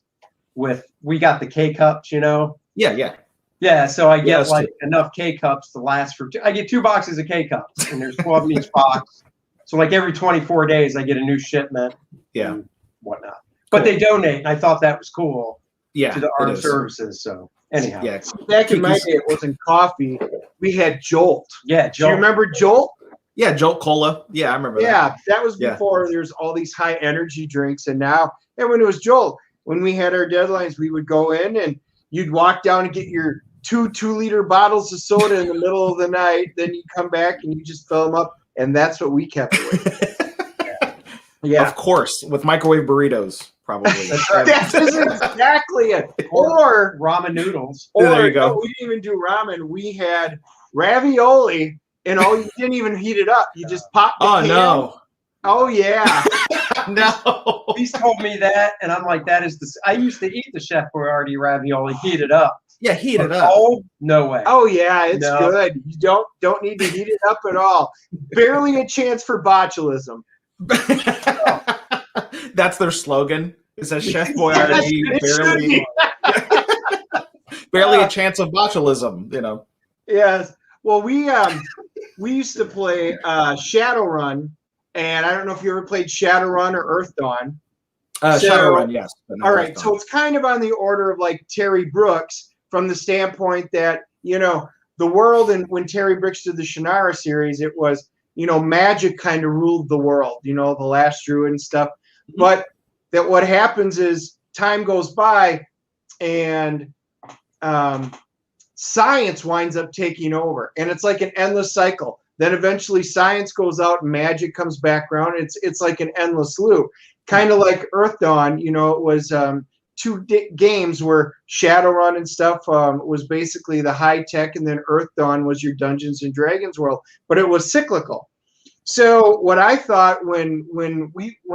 we got the K-Cups, Yeah. Yeah, so I get enough K-Cups to last I get 2 boxes of K-Cups, and there's 12 in each box. So every 24 days I get a new shipment. Yeah. Whatnot, but they donate, and I thought that was cool. Yeah, to the armed services. So anyhow, back in my day, it wasn't coffee. We had Jolt. Yeah, Jolt. Do you remember Jolt? Yeah, Jolt Cola. Yeah, I remember. Yeah, that was before there's all these high energy drinks, and when it was Jolt, when we had our deadlines, we would go in and you'd walk down and get your 2-liter bottles of soda in the middle of the night. Then you come back and you just fill them up, and that's what we kept with. Yeah, of course, with microwave burritos, probably. That is exactly it. Or ramen noodles. Or there you go. No, we didn't even do ramen. We had ravioli, and you didn't even heat it up. You just popped the can. No. Oh yeah. No. He's told me that, and I'm like, that is I used to eat the Chef Boyardee ravioli heated up. Yeah, heat it up. Oh, no way. Oh yeah, it's good. You don't need to heat it up at all. Barely a chance for botulism. That's their slogan. It says Chef Boyardee, barely a chance of botulism, Yes. Well, we used to play Shadowrun, and I don't know if you ever played Shadowrun or Earth Dawn. Shadowrun, yes. All right, so it's kind of on the order of Terry Brooks, from the standpoint that the world, and when Terry Brooks did the Shannara series, it was magic kind of ruled the world, the last druid and stuff. But that what happens is time goes by and science winds up taking over, and it's like an endless cycle. Then eventually science goes out and magic comes back around. It's like an endless loop, kind of like Earth Dawn. It was 2 games where Shadowrun and stuff was basically the high tech, and then Earth Dawn was your Dungeons and Dragons world, but it was cyclical. So what I thought when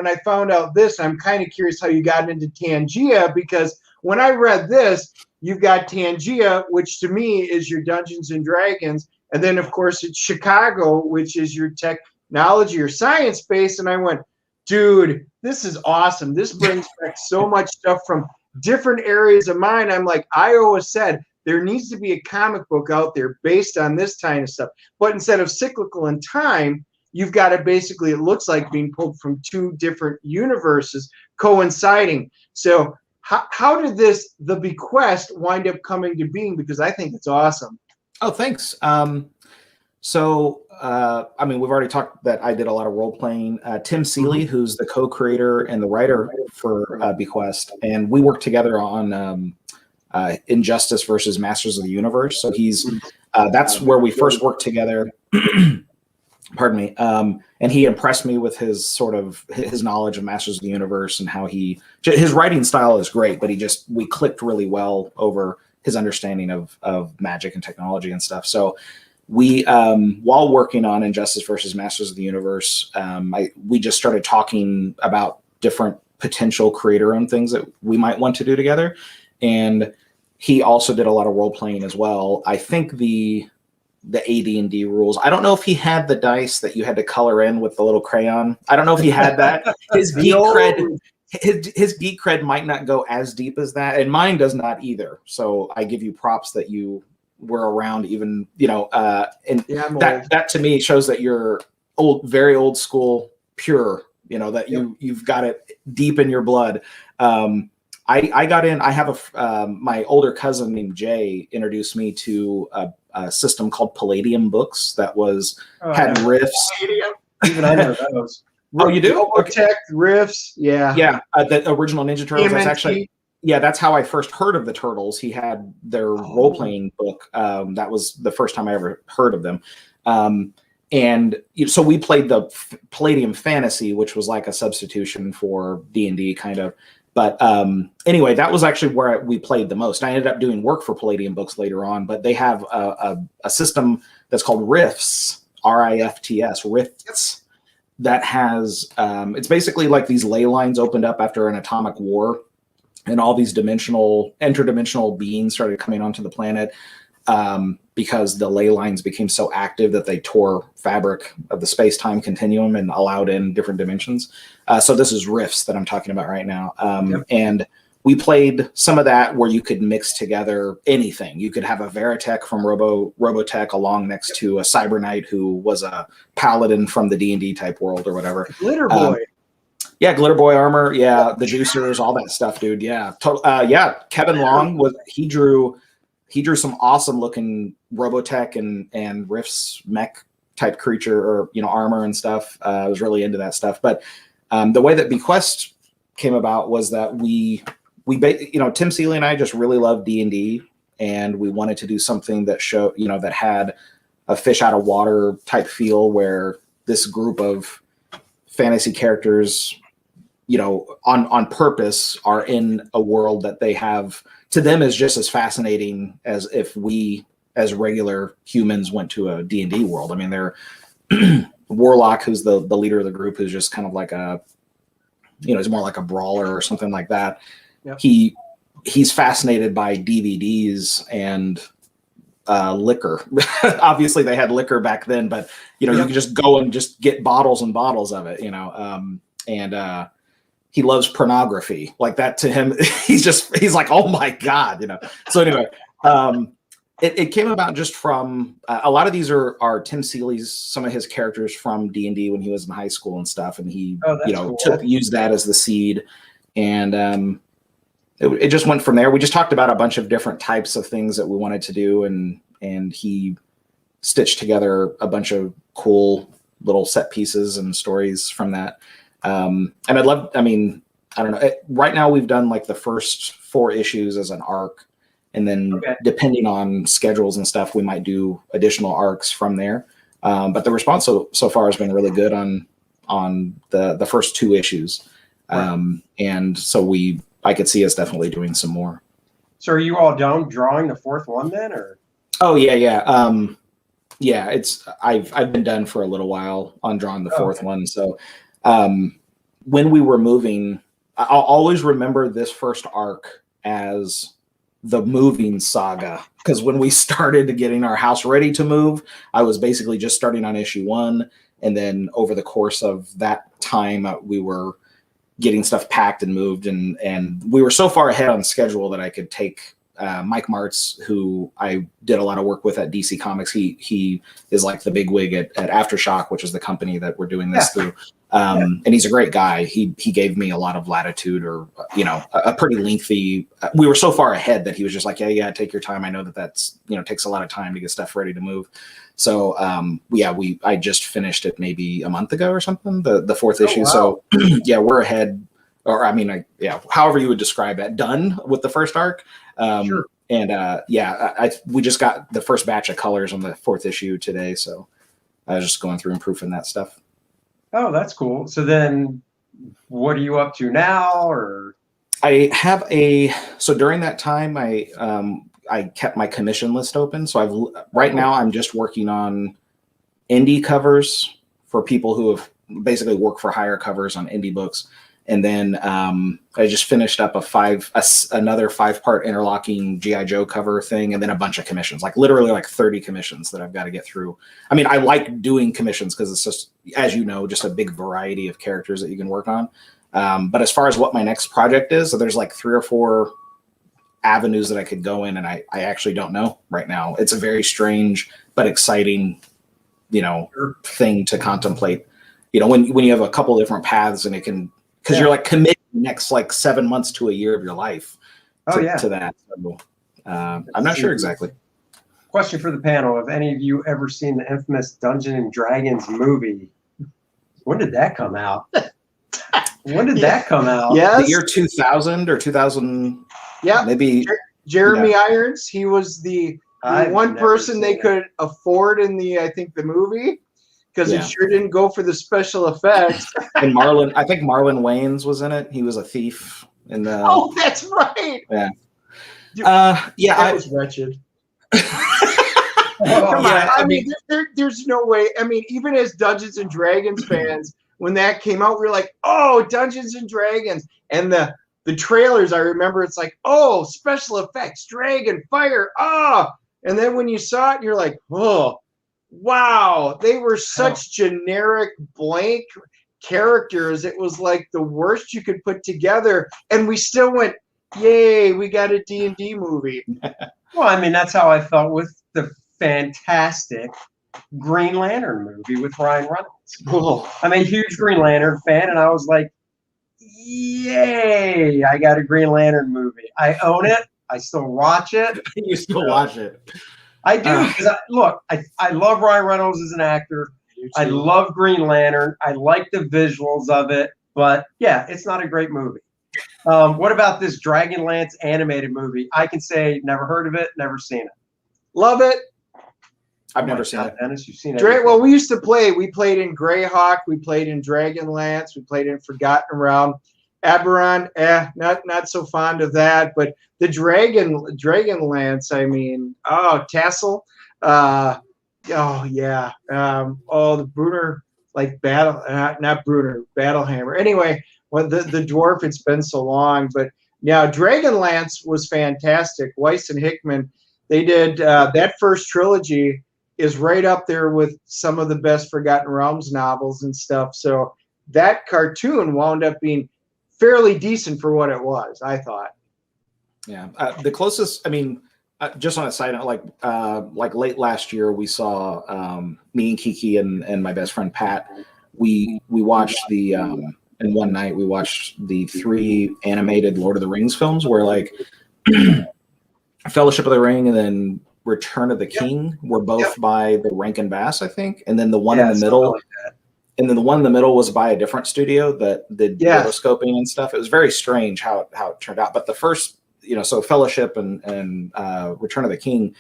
I found out this, I'm kind of curious how you got into Tangea, because when I read this, you've got Tangea, which to me is your Dungeons and Dragons, and then of course it's Chicago, which is your technology or science base, and I went, dude, this is awesome. This brings back so much stuff from different areas of mine. I'm like, I always said there needs to be a comic book out there based on this kind of stuff, but instead of cyclical in time, you've got it basically, it looks like being pulled from 2 different universes coinciding. So how did the BeQuest wind up coming to being? Because I think it's awesome. Oh, thanks. So, I mean, we've already talked that I did a lot of role playing. Tim Seeley, who's the co-creator and the writer for BeQuest, and we worked together on Injustice versus Masters of the Universe. So that's where we first worked together. Pardon me. And he impressed me with his knowledge of Masters of the Universe and how his writing style is great, but we clicked really well over his understanding of magic and technology and stuff. So we, while working on Injustice versus Masters of the Universe, we just started talking about different potential creator-owned things that we might want to do together. And he also did a lot of role playing as well. I think the AD&D rules. I don't know if he had the dice that you had to color in with the little crayon. I don't know if he had that. His geek cred might not go as deep as that, and mine does not either. So I give you props that you were around, even and that to me shows that you're very old school, pure. That you've got it deep in your blood. I got in. I have my older cousin named Jay introduced me to a system called Palladium Books that had riffs. Even I know those. Oh, you do? Tech riffs, yeah. The original Ninja Turtles. That's actually that's how I first heard of the Turtles. He had their role playing book. That was the first time I ever heard of them. And so we played the Palladium Fantasy, which was like a substitution for D&D kind of. But anyway, that was actually where we played the most. I ended up doing work for Palladium Books later on, but they have a system that's called Rifts, R-I-F-T-S, Rifts, that has, it's basically like these ley lines opened up after an atomic war, and all these interdimensional beings started coming onto the planet because the ley lines became so active that they tore fabric of the space-time continuum and allowed in different dimensions. So this is Rifts that I'm talking about right now. And we played some of that where you could mix together anything. You could have a Veritech from Robotech along next to a Cyber Knight who was a paladin from the D&D type world or whatever. Glitter Boy. Glitter Boy armor. Yeah, the juicers, all that stuff, dude. Yeah, Kevin Long he drew some awesome looking Robotech and Rift's mech type creature or armor and stuff. I was really into that stuff. But the way that BeQuest came about was that we Tim Seeley and I just really loved D&D, and we wanted to do something that that had a fish out of water type feel, where this group of fantasy characters, on purpose are in a world that they have to them is just as fascinating as if we as regular humans went to a D&D world. I mean, they're Warlock, who's the leader of the group, who's just kind of like he's more like a brawler or something like that. Yep. He's fascinated by DVDs and liquor. Obviously they had liquor back then, but you could just go and just get bottles and bottles of it, and he loves pornography like that. To him, he's like, oh my God, So anyway, it came about just from a lot of these are Tim Seeley's, some of his characters from D&D when he was in high school and stuff, and he cool. used that as the seed, and it just went from there. We just talked about a bunch of different types of things that we wanted to do, and he stitched together a bunch of cool little set pieces and stories from that. And I don't know. Right now we've done like the first 4 issues as an arc, and then depending on schedules and stuff, we might do additional arcs from there. But the response so far has been really good on the first 2 issues. And so I could see us definitely doing some more. So are you all done drawing the 4th one then, or? Oh yeah. I've been done for a little while on drawing the 4th one. So when we were moving, I'll always remember this first arc as the moving saga, because when we started getting our house ready to move, I was basically just starting on issue 1, and then over the course of that time we were getting stuff packed and moved, and we were so far ahead on schedule that I could take Mike Martz, who I did a lot of work with at DC Comics. He is like the big wig at Aftershock, which is the company that we're doing this through. And he's a great guy. He gave me a lot of latitude, or a pretty lengthy. We were so far ahead that he was just like, yeah, take your time. I know that's takes a lot of time to get stuff ready to move. So I just finished it maybe a month ago or something, the 4th issue. Wow. So we're ahead, or however you would describe it, done with the first arc. Sure. And we just got the first batch of colors on the 4th issue today. So I was just going through and proofing that stuff. Oh, that's cool. So then what are you up to now? Or I have so during that time, I kept my commission list open. So right now I'm just working on indie covers for people who have basically work for hire covers on indie books. And then I just finished up another 5-part interlocking G.I. Joe cover thing, and then a bunch of commissions, like literally like 30 commissions that I've got to get through. I mean, I like doing commissions because it's just, as you know, just a big variety of characters that you can work on. But as far as what my next project is, so there's like 3 or 4 avenues that I could go in, and I actually don't know right now. It's a very strange but exciting, thing to contemplate. When you have a couple different paths, and it can, because you're like committing the next like 7 months to a year of your life to that. So, I'm not sure exactly. Question for the panel: have any of you ever seen the infamous Dungeons and Dragons movie? When did that come out? When did that come out? Yes. The year 2000 or 2000. Yeah. Maybe. Jeremy Irons. He was the one person they could afford in I think the movie, because it sure didn't go for the special effects. And I think Marlon Wayans was in it. He was a thief in the. Oh, that's right. Yeah. Dude, that was wretched. Come on. I mean, there's no way. I mean, even as Dungeons and Dragons fans, when that came out, we were like, "Oh, Dungeons and Dragons!" And the trailers, I remember, it's like, "Oh, special effects, dragon, fire, ah!" And then when you saw it, you're like, "Oh, wow!" They were such generic, blank characters. It was like the worst you could put together, and we still went, "Yay, we got a D&D movie." Well, I mean, that's how I felt with the fantastic Green Lantern movie with Ryan Reynolds. Cool. I'm a huge Green Lantern fan, and I was like, yay, I got a Green Lantern movie. I own it. I still watch it. You still watch it. I do, because I love Ryan Reynolds as an actor. I love Green Lantern. I like the visuals of it, but yeah, it's not a great movie. What about this Dragonlance animated movie? I can say never heard of it, never seen it. Love it. I've never seen it. Dennis, you've seen it. Well, we used to play. We played in Greyhawk. We played in Dragonlance. We played in Forgotten Realm. Aberon, not so fond of that. But the Dragonlance, I mean, Tassel. Oh yeah. The Bruner, like battle, not Bruner, Battlehammer. Anyway, the dwarf. It's been so long, but yeah, Dragonlance was fantastic. Weiss and Hickman, they did that first trilogy. Is right up there with some of the best Forgotten Realms novels and stuff. So that cartoon wound up being fairly decent for what it was, I thought. Yeah. The closest, I mean, just on a side note, like late last year, we saw me and Kiki and my best friend Pat. We watched in one night we watched the 3 animated Lord of the Rings films, where like Fellowship of the Ring and then Return of the King were both by the Rankin Bass, I think, and then the one in the middle, the one in the middle was by a different studio that did rotoscoping and stuff. It was very strange how it turned out. But the first, so Fellowship and Return of the King,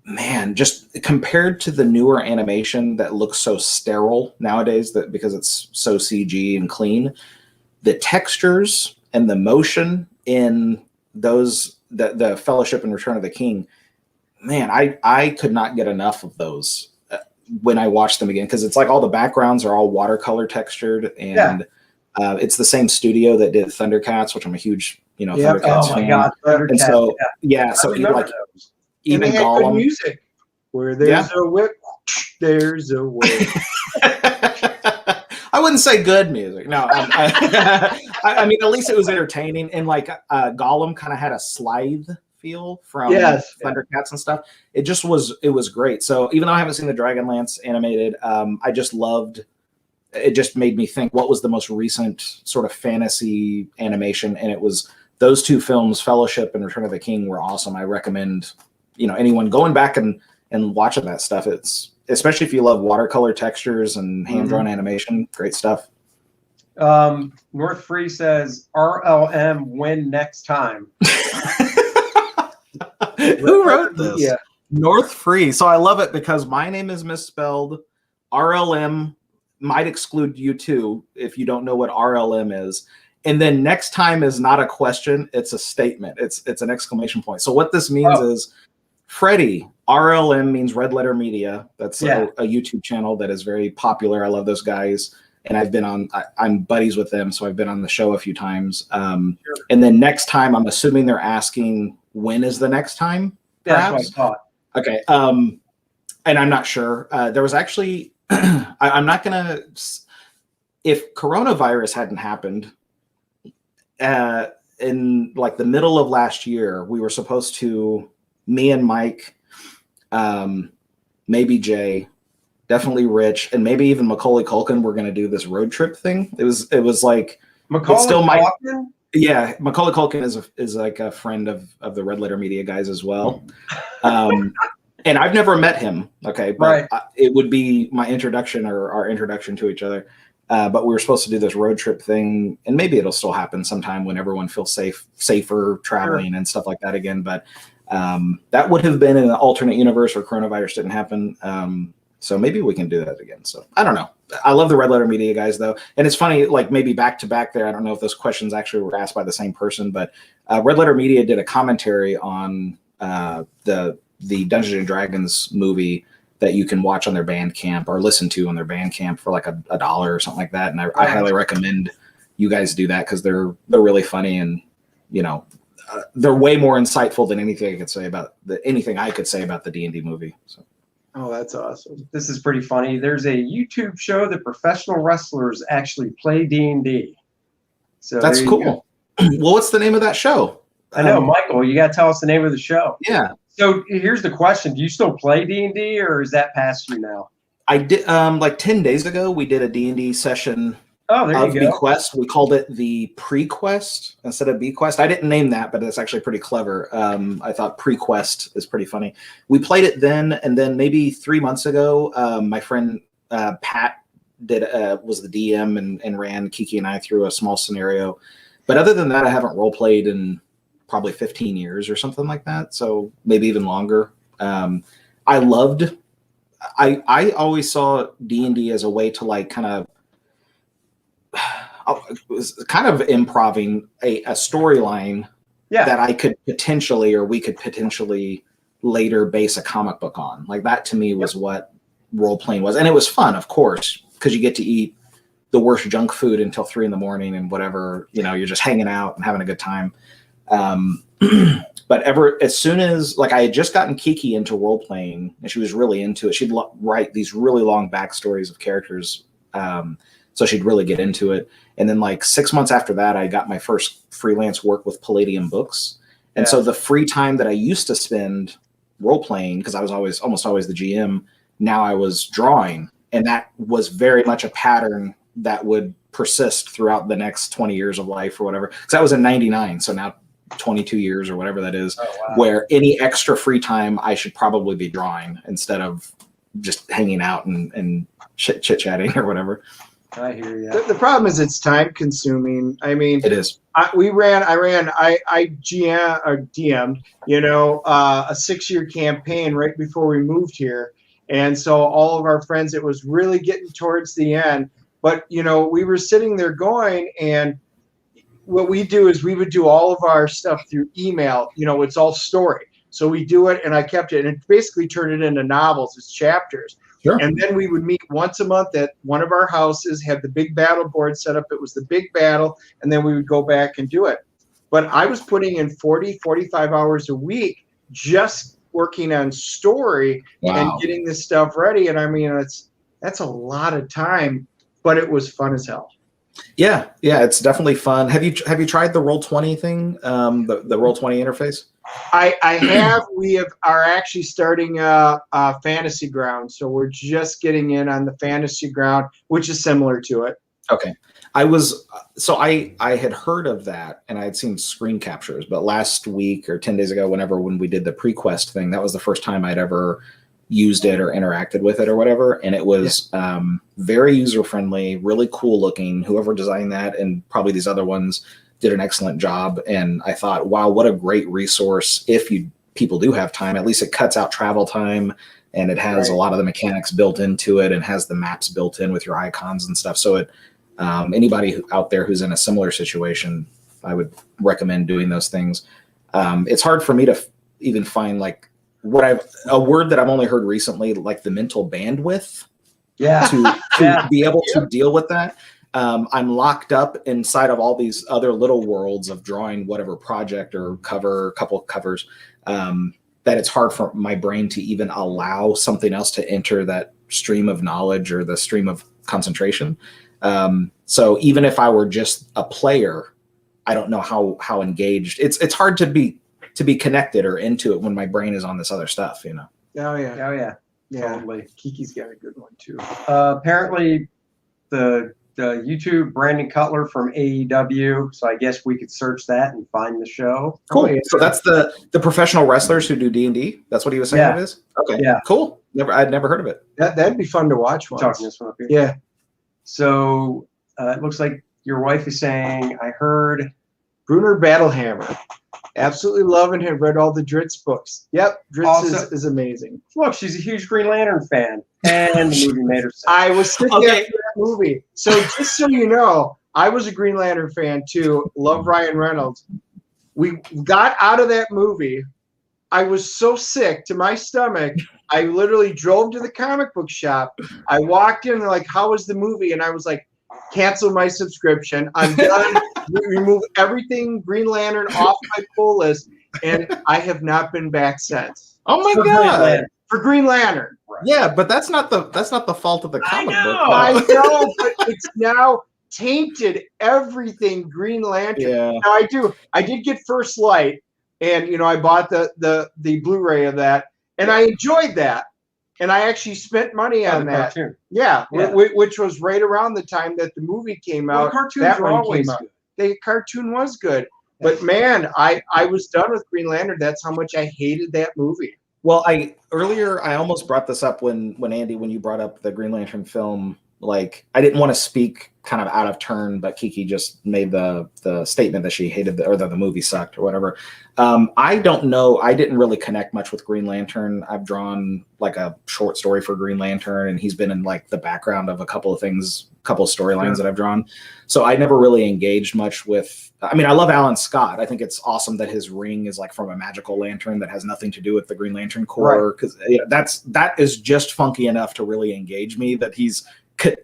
man, just compared to the newer animation that looks so sterile nowadays, that because it's so CG and clean, the textures and the motion in those. The Fellowship and Return of the King, man, I could not get enough of those when I watched them again, because it's like all the backgrounds are all watercolor textured, and it's the same studio that did Thundercats, which I'm a huge Thundercats fan. God, Thundercats, and so so even Gollum, good music. Where there's a whip, there's a whip. I wouldn't say good music. No, I mean, at least it was entertaining. And like Gollum kind of had a Slythe feel from Thundercats and stuff. It was great. So even though I haven't seen the Dragonlance animated, I just loved. It just made me think, what was the most recent sort of fantasy animation? And it was those 2 films, Fellowship and Return of the King, were awesome. I recommend anyone going back and watching that stuff. It's especially if you love watercolor textures and hand-drawn animation. Great stuff. North Free says, RLM win next time. Who wrote this? North Free. So I love it because my name is misspelled. RLM might exclude you too if you don't know what RLM is. And then next time is not a question, it's a statement. It's an exclamation point. So what this means is Freddie, RLM means Red Letter Media. That's a YouTube channel that is very popular. I love those guys. And I've been on, I'm buddies with them. So I've been on the show a few times. And then next time, I'm assuming they're asking, when is the next time? Perhaps? That's what I thought. Okay. And I'm not sure. There was actually, I'm not going to, if coronavirus hadn't happened, in like the middle of last year, we were supposed to, me and Mike, maybe Jay, definitely Rich, and maybe even Macaulay Culkin were going to do this road trip thing. It was like Macaulay Culkin? Yeah, Macaulay Culkin is like a friend of the Red Letter Media guys as well. And I've never met him, okay, but it would be my introduction or our introduction to each other. But we were supposed to do this road trip thing, and maybe it'll still happen sometime when everyone feels safer traveling and stuff like that again. But that would have been in an alternate universe where coronavirus didn't happen. So maybe we can do that again. So I don't know. I love the Red Letter Media guys though. And it's funny, like maybe back to back there. I don't know if those questions actually were asked by the same person, but Red Letter Media did a commentary on the Dungeons and Dragons movie that you can watch on their Bandcamp or listen to on their Bandcamp for like $1 or something like that. And I highly recommend you guys do that because they're really funny and, you know, they're way more insightful than anything I could say about the D&D movie. So. Oh, that's awesome. This is pretty funny. There's a YouTube show that professional wrestlers actually play D&D. So that's cool. Well, what's the name of that show? I know, Michael, you got to tell us the name of the show. Yeah. So here's the question. Do you still play D&D or is that past you now? I did, like 10 days ago, we did a D&D session of BeQuest. We called it the Pre-Quest instead of BeQuest. I didn't name that, but it's actually pretty clever. I thought Pre-Quest is pretty funny. We played it then, and then maybe 3 months ago, my friend Pat was the DM and ran Kiki and I through a small scenario. But other than that, I haven't role-played in probably 15 years or something like that. So maybe even longer. I always saw D&D as a way to like kind of, it was kind of improving a storyline that I could potentially, or we could potentially later base a comic book on. Like that to me was what role-playing was. And it was fun, of course, because you get to eat the worst junk food until 3 a.m. and whatever, you know, you're just hanging out and having a good time. But as soon as like I had just gotten Kiki into role playing and she was really into it, she'd write these really long backstories of characters. So she'd really get into it. And then like 6 months after that, I got my first freelance work with Palladium Books. And so the free time that I used to spend role playing, because I was almost always the GM, now I was drawing. And that was very much a pattern that would persist throughout the next 20 years of life or whatever. Because that was in 99. So now 22 years or whatever that is, where any extra free time I should probably be drawing instead of just hanging out and chit-chatting or whatever. I hear you. The problem is it's time consuming. I mean, it is. I DM'd, you know, a 6-year campaign right before we moved here. And so all of our friends, it was really getting towards the end, but you know, we were sitting there going, and what we do is we would do all of our stuff through email. You know, it's all story. So we do it, and I kept it, and it basically turned it into novels. It's chapters. Sure. And then we would meet once a month at one of our houses, have the big battle board set up. It was the big battle, and then we would go back and do it. But I was putting in 40, 45 hours a week just working on story and getting this stuff ready. And I mean, that's a lot of time, but it was fun as hell. Yeah, it's definitely fun. Have you tried the Roll20 thing? The Roll20 interface? I have. We are actually starting a fantasy ground, so we're just getting in on the fantasy ground, which is similar to it. Okay, I had heard of that and I had seen screen captures, but last week or 10 days ago, when we did the Pre-Quest thing, that was the first time I'd ever used it or interacted with it or whatever, and it was very user friendly, really cool looking. Whoever designed that and probably these other ones did an excellent job. And I thought, wow, what a great resource if you people do have time, at least it cuts out travel time, and it has a lot of the mechanics built into it, and has the maps built in with your icons and stuff. So it anybody out there who's in a similar situation, I would recommend doing those things. It's hard for me to even find like a word that I've only heard recently, like the mental bandwidth to be able to deal with that. I'm locked up inside of all these other little worlds of drawing whatever project or cover, a couple of covers, that it's hard for my brain to even allow something else to enter that stream of knowledge or the stream of concentration. So even if I were just a player, I don't know how engaged. It's hard to be connected or into it when my brain is on this other stuff, you know. Oh yeah. Totally. Kiki's got a good one too. Apparently, the YouTube Brandon Cutler from AEW. So I guess we could search that and find the show. Cool. Oh, yeah. So that's the professional wrestlers who do D&D. That's what he was saying it is. Okay. Yeah. Cool. I'd never heard of it. That'd be fun to watch. Talking this one up here. Yeah. So it looks like your wife is saying, I heard Brunner Battlehammer. Absolutely loving him. Read all the Dritz books. Yep, Dritz is amazing. Look, she's a huge Green Lantern fan, and the movie made her sick. I was sick after that movie. So just so you know, I was a Green Lantern fan too. Love Ryan Reynolds. We got out of that movie. I was so sick to my stomach. I literally drove to the comic book shop. I walked in, like, how was the movie? And I was like, cancel my subscription. I'm done. Remove everything Green Lantern off my pull list, and I have not been back since. Oh my god! For Green Lantern. Right. Yeah, but that's not the fault of the comic book. I know, but it's now tainted everything Green Lantern. Yeah. Now I did get First Light, and I bought the Blu-ray of that, and I enjoyed that. And I actually spent money on that. Cartoon. Yeah, which was right around the time that the movie came out. The cartoons were always good. The cartoon was good. But man, I was done with Green Lantern. That's how much I hated that movie. Well, I almost brought this up when Andy, when you brought up the Green Lantern film. Like, I didn't want to speak kind of out of turn, but Kiki just made the statement that she hated the movie sucked or whatever. I don't know. I didn't really connect much with Green Lantern. I've drawn like a short story for Green Lantern, and he's been in like the background of a couple of storylines that I've drawn. So I never really engaged much with. I mean, I love Alan Scott. I think it's awesome that his ring is like from a magical lantern that has nothing to do with the Green Lantern Corps, because that is just funky enough to really engage me. That he's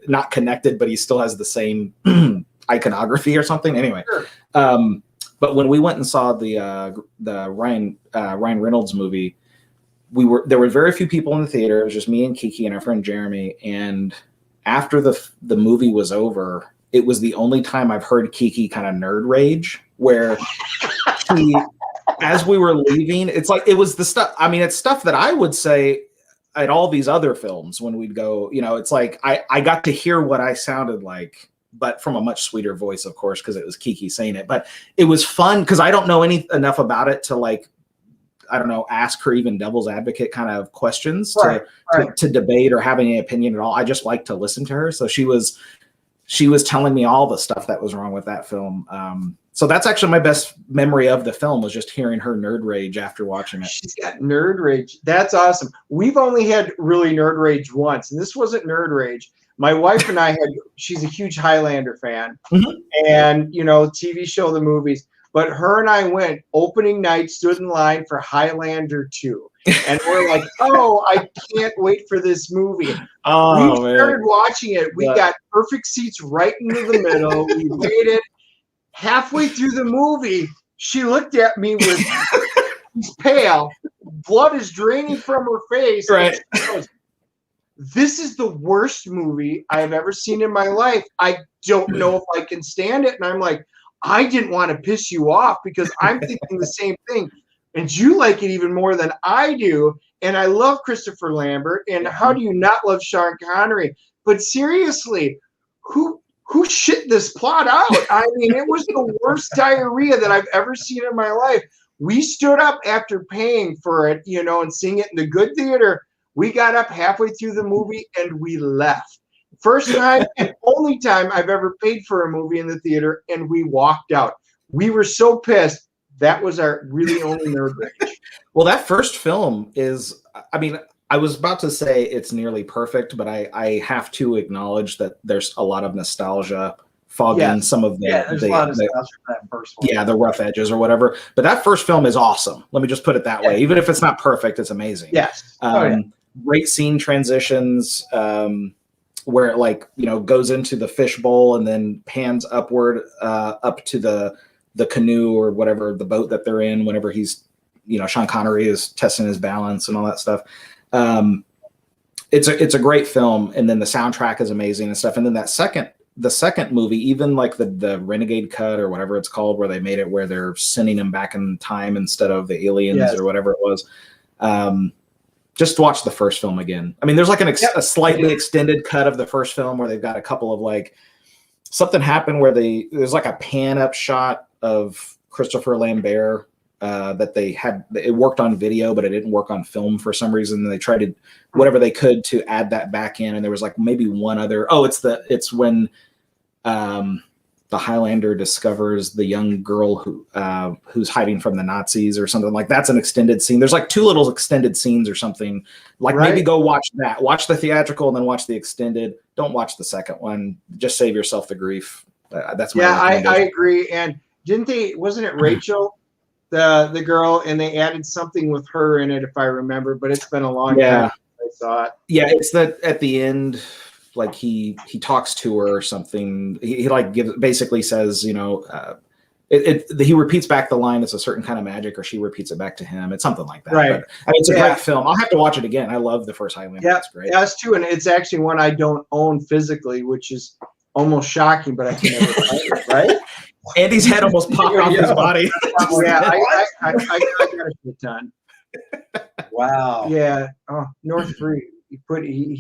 not connected, but he still has the same iconography or something. Anyway, but when we went and saw the Ryan Reynolds movie, there were very few people in the theater. It was just me and Kiki and our friend Jeremy. And after the movie was over, it was the only time I've heard Kiki kind of nerd rage, where as we were leaving, it's like it was the stuff. I mean, it's stuff that I would say at all these other films when we'd go, it's like I got to hear what I sounded like, but from a much sweeter voice, of course, because it was Kiki saying it. But it was fun because I don't know enough about it to, like, I don't know, ask her even devil's advocate kind of questions to debate or have any opinion at all. I just like to listen to her. So she was telling me all the stuff that was wrong with that film. So that's actually my best memory of the film, was just hearing her nerd rage after watching it. She's got nerd rage. That's awesome. We've only had really nerd rage once, and this wasn't nerd rage. My wife and I she's a huge Highlander fan, and, TV show, the movies. But her and I went opening night, stood in line for Highlander 2. And we're like, oh, I can't wait for this movie. Oh, we started watching it. We got perfect seats right into the middle. We waited. Halfway through the movie, she looked at me with she's pale. Blood is draining from her face. Right. She goes, this is the worst movie I've ever seen in my life. I don't know if I can stand it. And I'm like, I didn't want to piss you off because I'm thinking the same thing. And you like it even more than I do. And I love Christopher Lambert. And how do you not love Sean Connery? But seriously, who shit this plot out? I mean, it was the worst diarrhea that I've ever seen in my life. We stood up after paying for it, and seeing it in the good theater. We got up halfway through the movie and we left. First time and only time I've ever paid for a movie in the theater, and we walked out. We were so pissed. that was our really only nerd rage. Well, that first film is, I mean, I was about to say it's nearly perfect, but I have to acknowledge that there's a lot of nostalgia fogging some of the, there's a lot of nostalgia for that first one. Yeah, the rough edges or whatever. But that first film is awesome. Let me just put it that way. Even if it's not perfect, it's amazing. Yes. Great scene transitions, where it, like, you know, goes into the fishbowl and then pans upward up to the canoe or whatever, the boat that they're in, whenever he's, you know, Sean Connery is testing his balance and all that stuff. It's a great film, and then the soundtrack is amazing and stuff. And then the second movie, even like the Renegade cut or whatever it's called, where they made it where they're sending him back in time instead of the aliens or whatever it was. Just watch the first film again. I mean, there's like a slightly extended cut of the first film where they've got a couple of, like, something happened where there's like a pan up shot of Christopher Lambert that it worked on video, but it didn't work on film for some reason. They tried to whatever they could to add that back in, and there was like maybe one other. Oh, it's when the Highlander discovers the young girl who's hiding from the Nazis or something. Like, that's an extended scene. There's like 2 little extended scenes or something. Like, maybe go watch that. Watch the theatrical and then watch the extended. Don't watch the second one. Just save yourself the grief. That's my I agree. And wasn't it Rachel, the girl, and they added something with her in it, if I remember, but it's been a long time since I saw it. Yeah, it's that at the end, like, he talks to her or something. He like basically says, you know, he repeats back the line, it's a certain kind of magic, or she repeats it back to him. It's something like that. Right. But, I mean, it's a great film. I'll have to watch it again. I love the first Highlander. Yeah, it's great. Yeah, us too. And it's actually one I don't own physically, which is almost shocking, but I can never find it, right? Andy's head almost popped off his body. Yeah, I got a shit ton. Wow. Yeah. Oh, North Free. He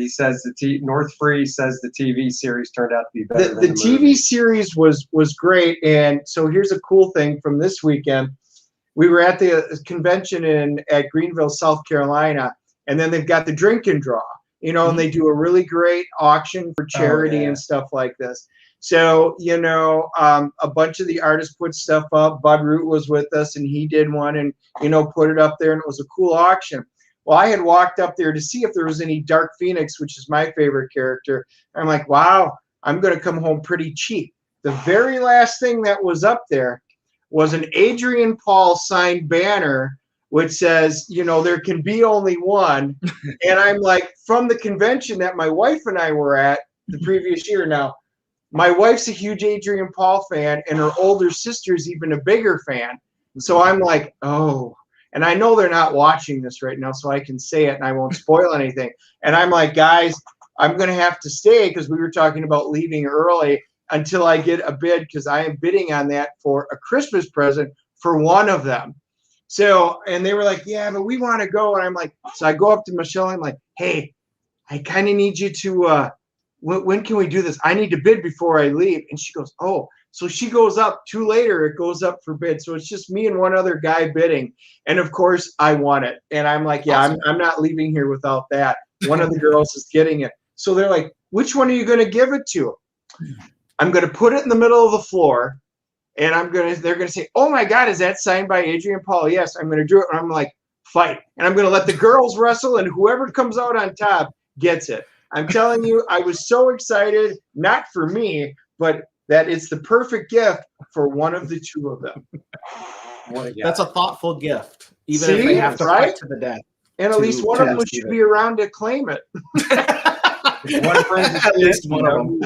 says North Free says the TV series turned out to be better. The TV series was great, and so here's a cool thing from this weekend. We were at the convention at Greenville, South Carolina, and then they've got the drink and draw, you know, and they do a really great auction for charity and stuff like this. So, you know, a bunch of the artists put stuff up. Bud Root was with us, and he did one and, you know, put it up there, and it was a cool auction. Well, I had walked up there to see if there was any Dark Phoenix, which is my favorite character. I'm like, wow, I'm going to come home pretty cheap. The very last thing that was up there was an Adrian Paul signed banner, which says, you know, there can be only one. And I'm like, from the convention that my wife and I were at the previous year. Now, my wife's a huge Adrian Paul fan, and her older sister's even a bigger fan. So I'm like, oh. And I know they're not watching this right now, so I can say it and I won't spoil anything. And I'm like, guys, I'm going to have to stay, because we were talking about leaving early, until I get a bid, because I am bidding on that for a Christmas present for one of them. So, and they were like, yeah, but we want to go. And I'm like, so I go up to Michelle. I'm like, hey, I kind of need you to, when can we do this? I need to bid before I leave. And she goes, oh. So she goes up. 2 later, it goes up for bid. So it's just me and one other guy bidding. And of course, I won it. And I'm like, yeah, awesome. I'm not leaving here without that. One of the girls is getting it. So they're like, which one are you going to give it to? I'm going to put it in the middle of the floor. And they're going to say, oh my God, is that signed by Adrian Paul? Yes, I'm going to do it. And I'm like, fight. And I'm going to let the girls wrestle, and whoever comes out on top gets it. I'm telling you, I was so excited, not for me, but that it's the perfect gift for one of the 2 of them. That's a thoughtful gift, even if they have to fight to the death. And at least one of them should be around to claim it. At least one of them.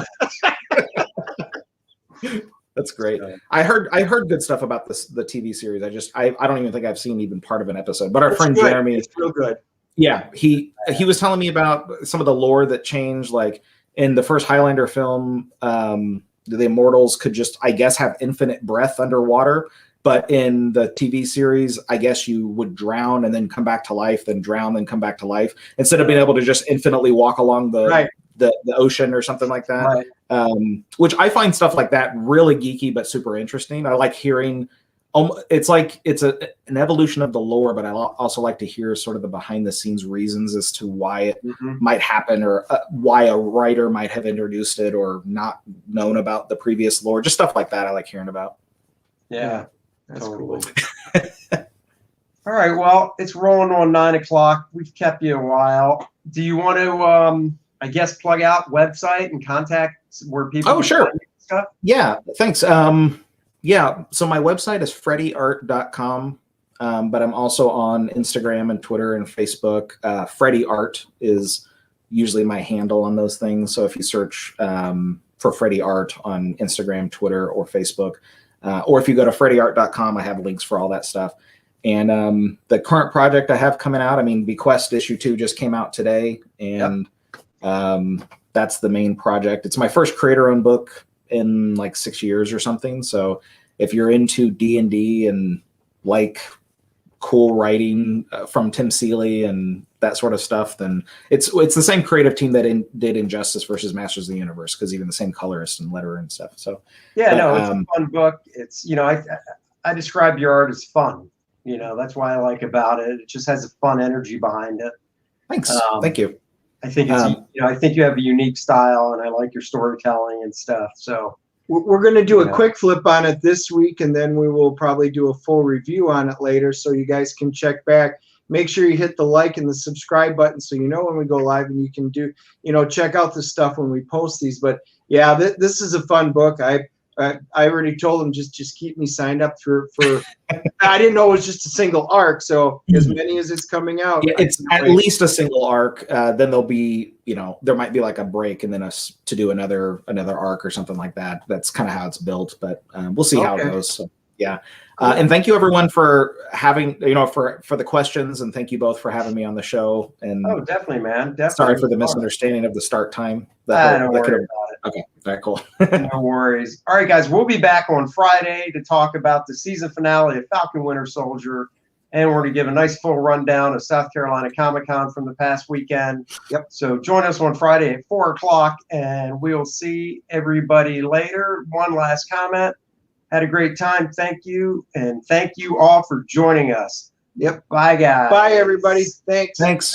That's great. I heard good stuff about the TV series. I don't even think I've seen even part of an episode. But our friend Jeremy is real good. Yeah, he was telling me about some of the lore that changed. Like in the first Highlander film, the immortals could just, I guess, have infinite breath underwater. But in the TV series, I guess you would drown and then come back to life, then drown, then come back to life, instead of being able to just infinitely walk along the ocean or something like that. Right. Which I find stuff like that really geeky but super interesting. I like hearing. It's like it's an evolution of the lore, but I also like to hear sort of the behind the scenes reasons as to why it might happen, or why a writer might have introduced it or not known about the previous lore. Just stuff like that I like hearing about. Yeah. That's Totally. cool. All right. Well, it's rolling on 9 o'clock. We've kept you a while. Do you want to, I guess, plug out website and contact where people? Oh, can sure. find you and stuff? Yeah, thanks. Yeah, so my website is freddieart.com, but I'm also on Instagram and Twitter and Facebook. Freddie Art is usually my handle on those things. So if you search for Freddie Art on Instagram, Twitter, or Facebook, or if you go to freddieart.com, I have links for all that stuff. And the current project I have coming out, I mean, BeQuest issue 2 just came out today, and that's the main project. It's my first creator-owned book in like 6 years or something. So if you're into D&D and like cool writing from Tim Seeley and that sort of stuff, then it's the same creative team that did Injustice versus Masters of the Universe, because even the same colorist and letterer and stuff. So yeah, no, it's a fun book. It's, you know, I describe your art as fun. You know, that's why I like about it. It just has a fun energy behind it. Thanks. Thank you. I think it's, you know, I think you have a unique style, and I like your storytelling and stuff. So we're going to do a quick flip on it this week, and then we will probably do a full review on it later, so you guys can check back. Make sure you hit the like and the subscribe button so you know when we go live, and you can do, you know, check out the stuff when we post these. But yeah, this is a fun book. I already told them just keep me signed up for I didn't know it was just a single arc, so as many as it's coming out. Yeah, it's at least a single arc. Then there'll be, you know, there might be like a break and then us to do another arc or something like that. That's kind of how it's built, but we'll see how it goes. So, yeah. And thank you everyone for having, you know, for the questions, and thank you both for having me on the show. And oh, definitely, man. Definitely. Sorry for the misunderstanding of the start time. Don't worry about it. Okay, very cool. No worries. All right, guys, we'll be back on Friday to talk about the season finale of Falcon Winter Soldier, and we're going to give a nice full rundown of South Carolina Comic-Con from the past weekend. Yep. So join us on Friday at 4 o'clock, and we'll see everybody later. One last comment. Had a great time. Thank you, and thank you all for joining us. Yep. Bye, guys. Bye, everybody. Thanks. Thanks.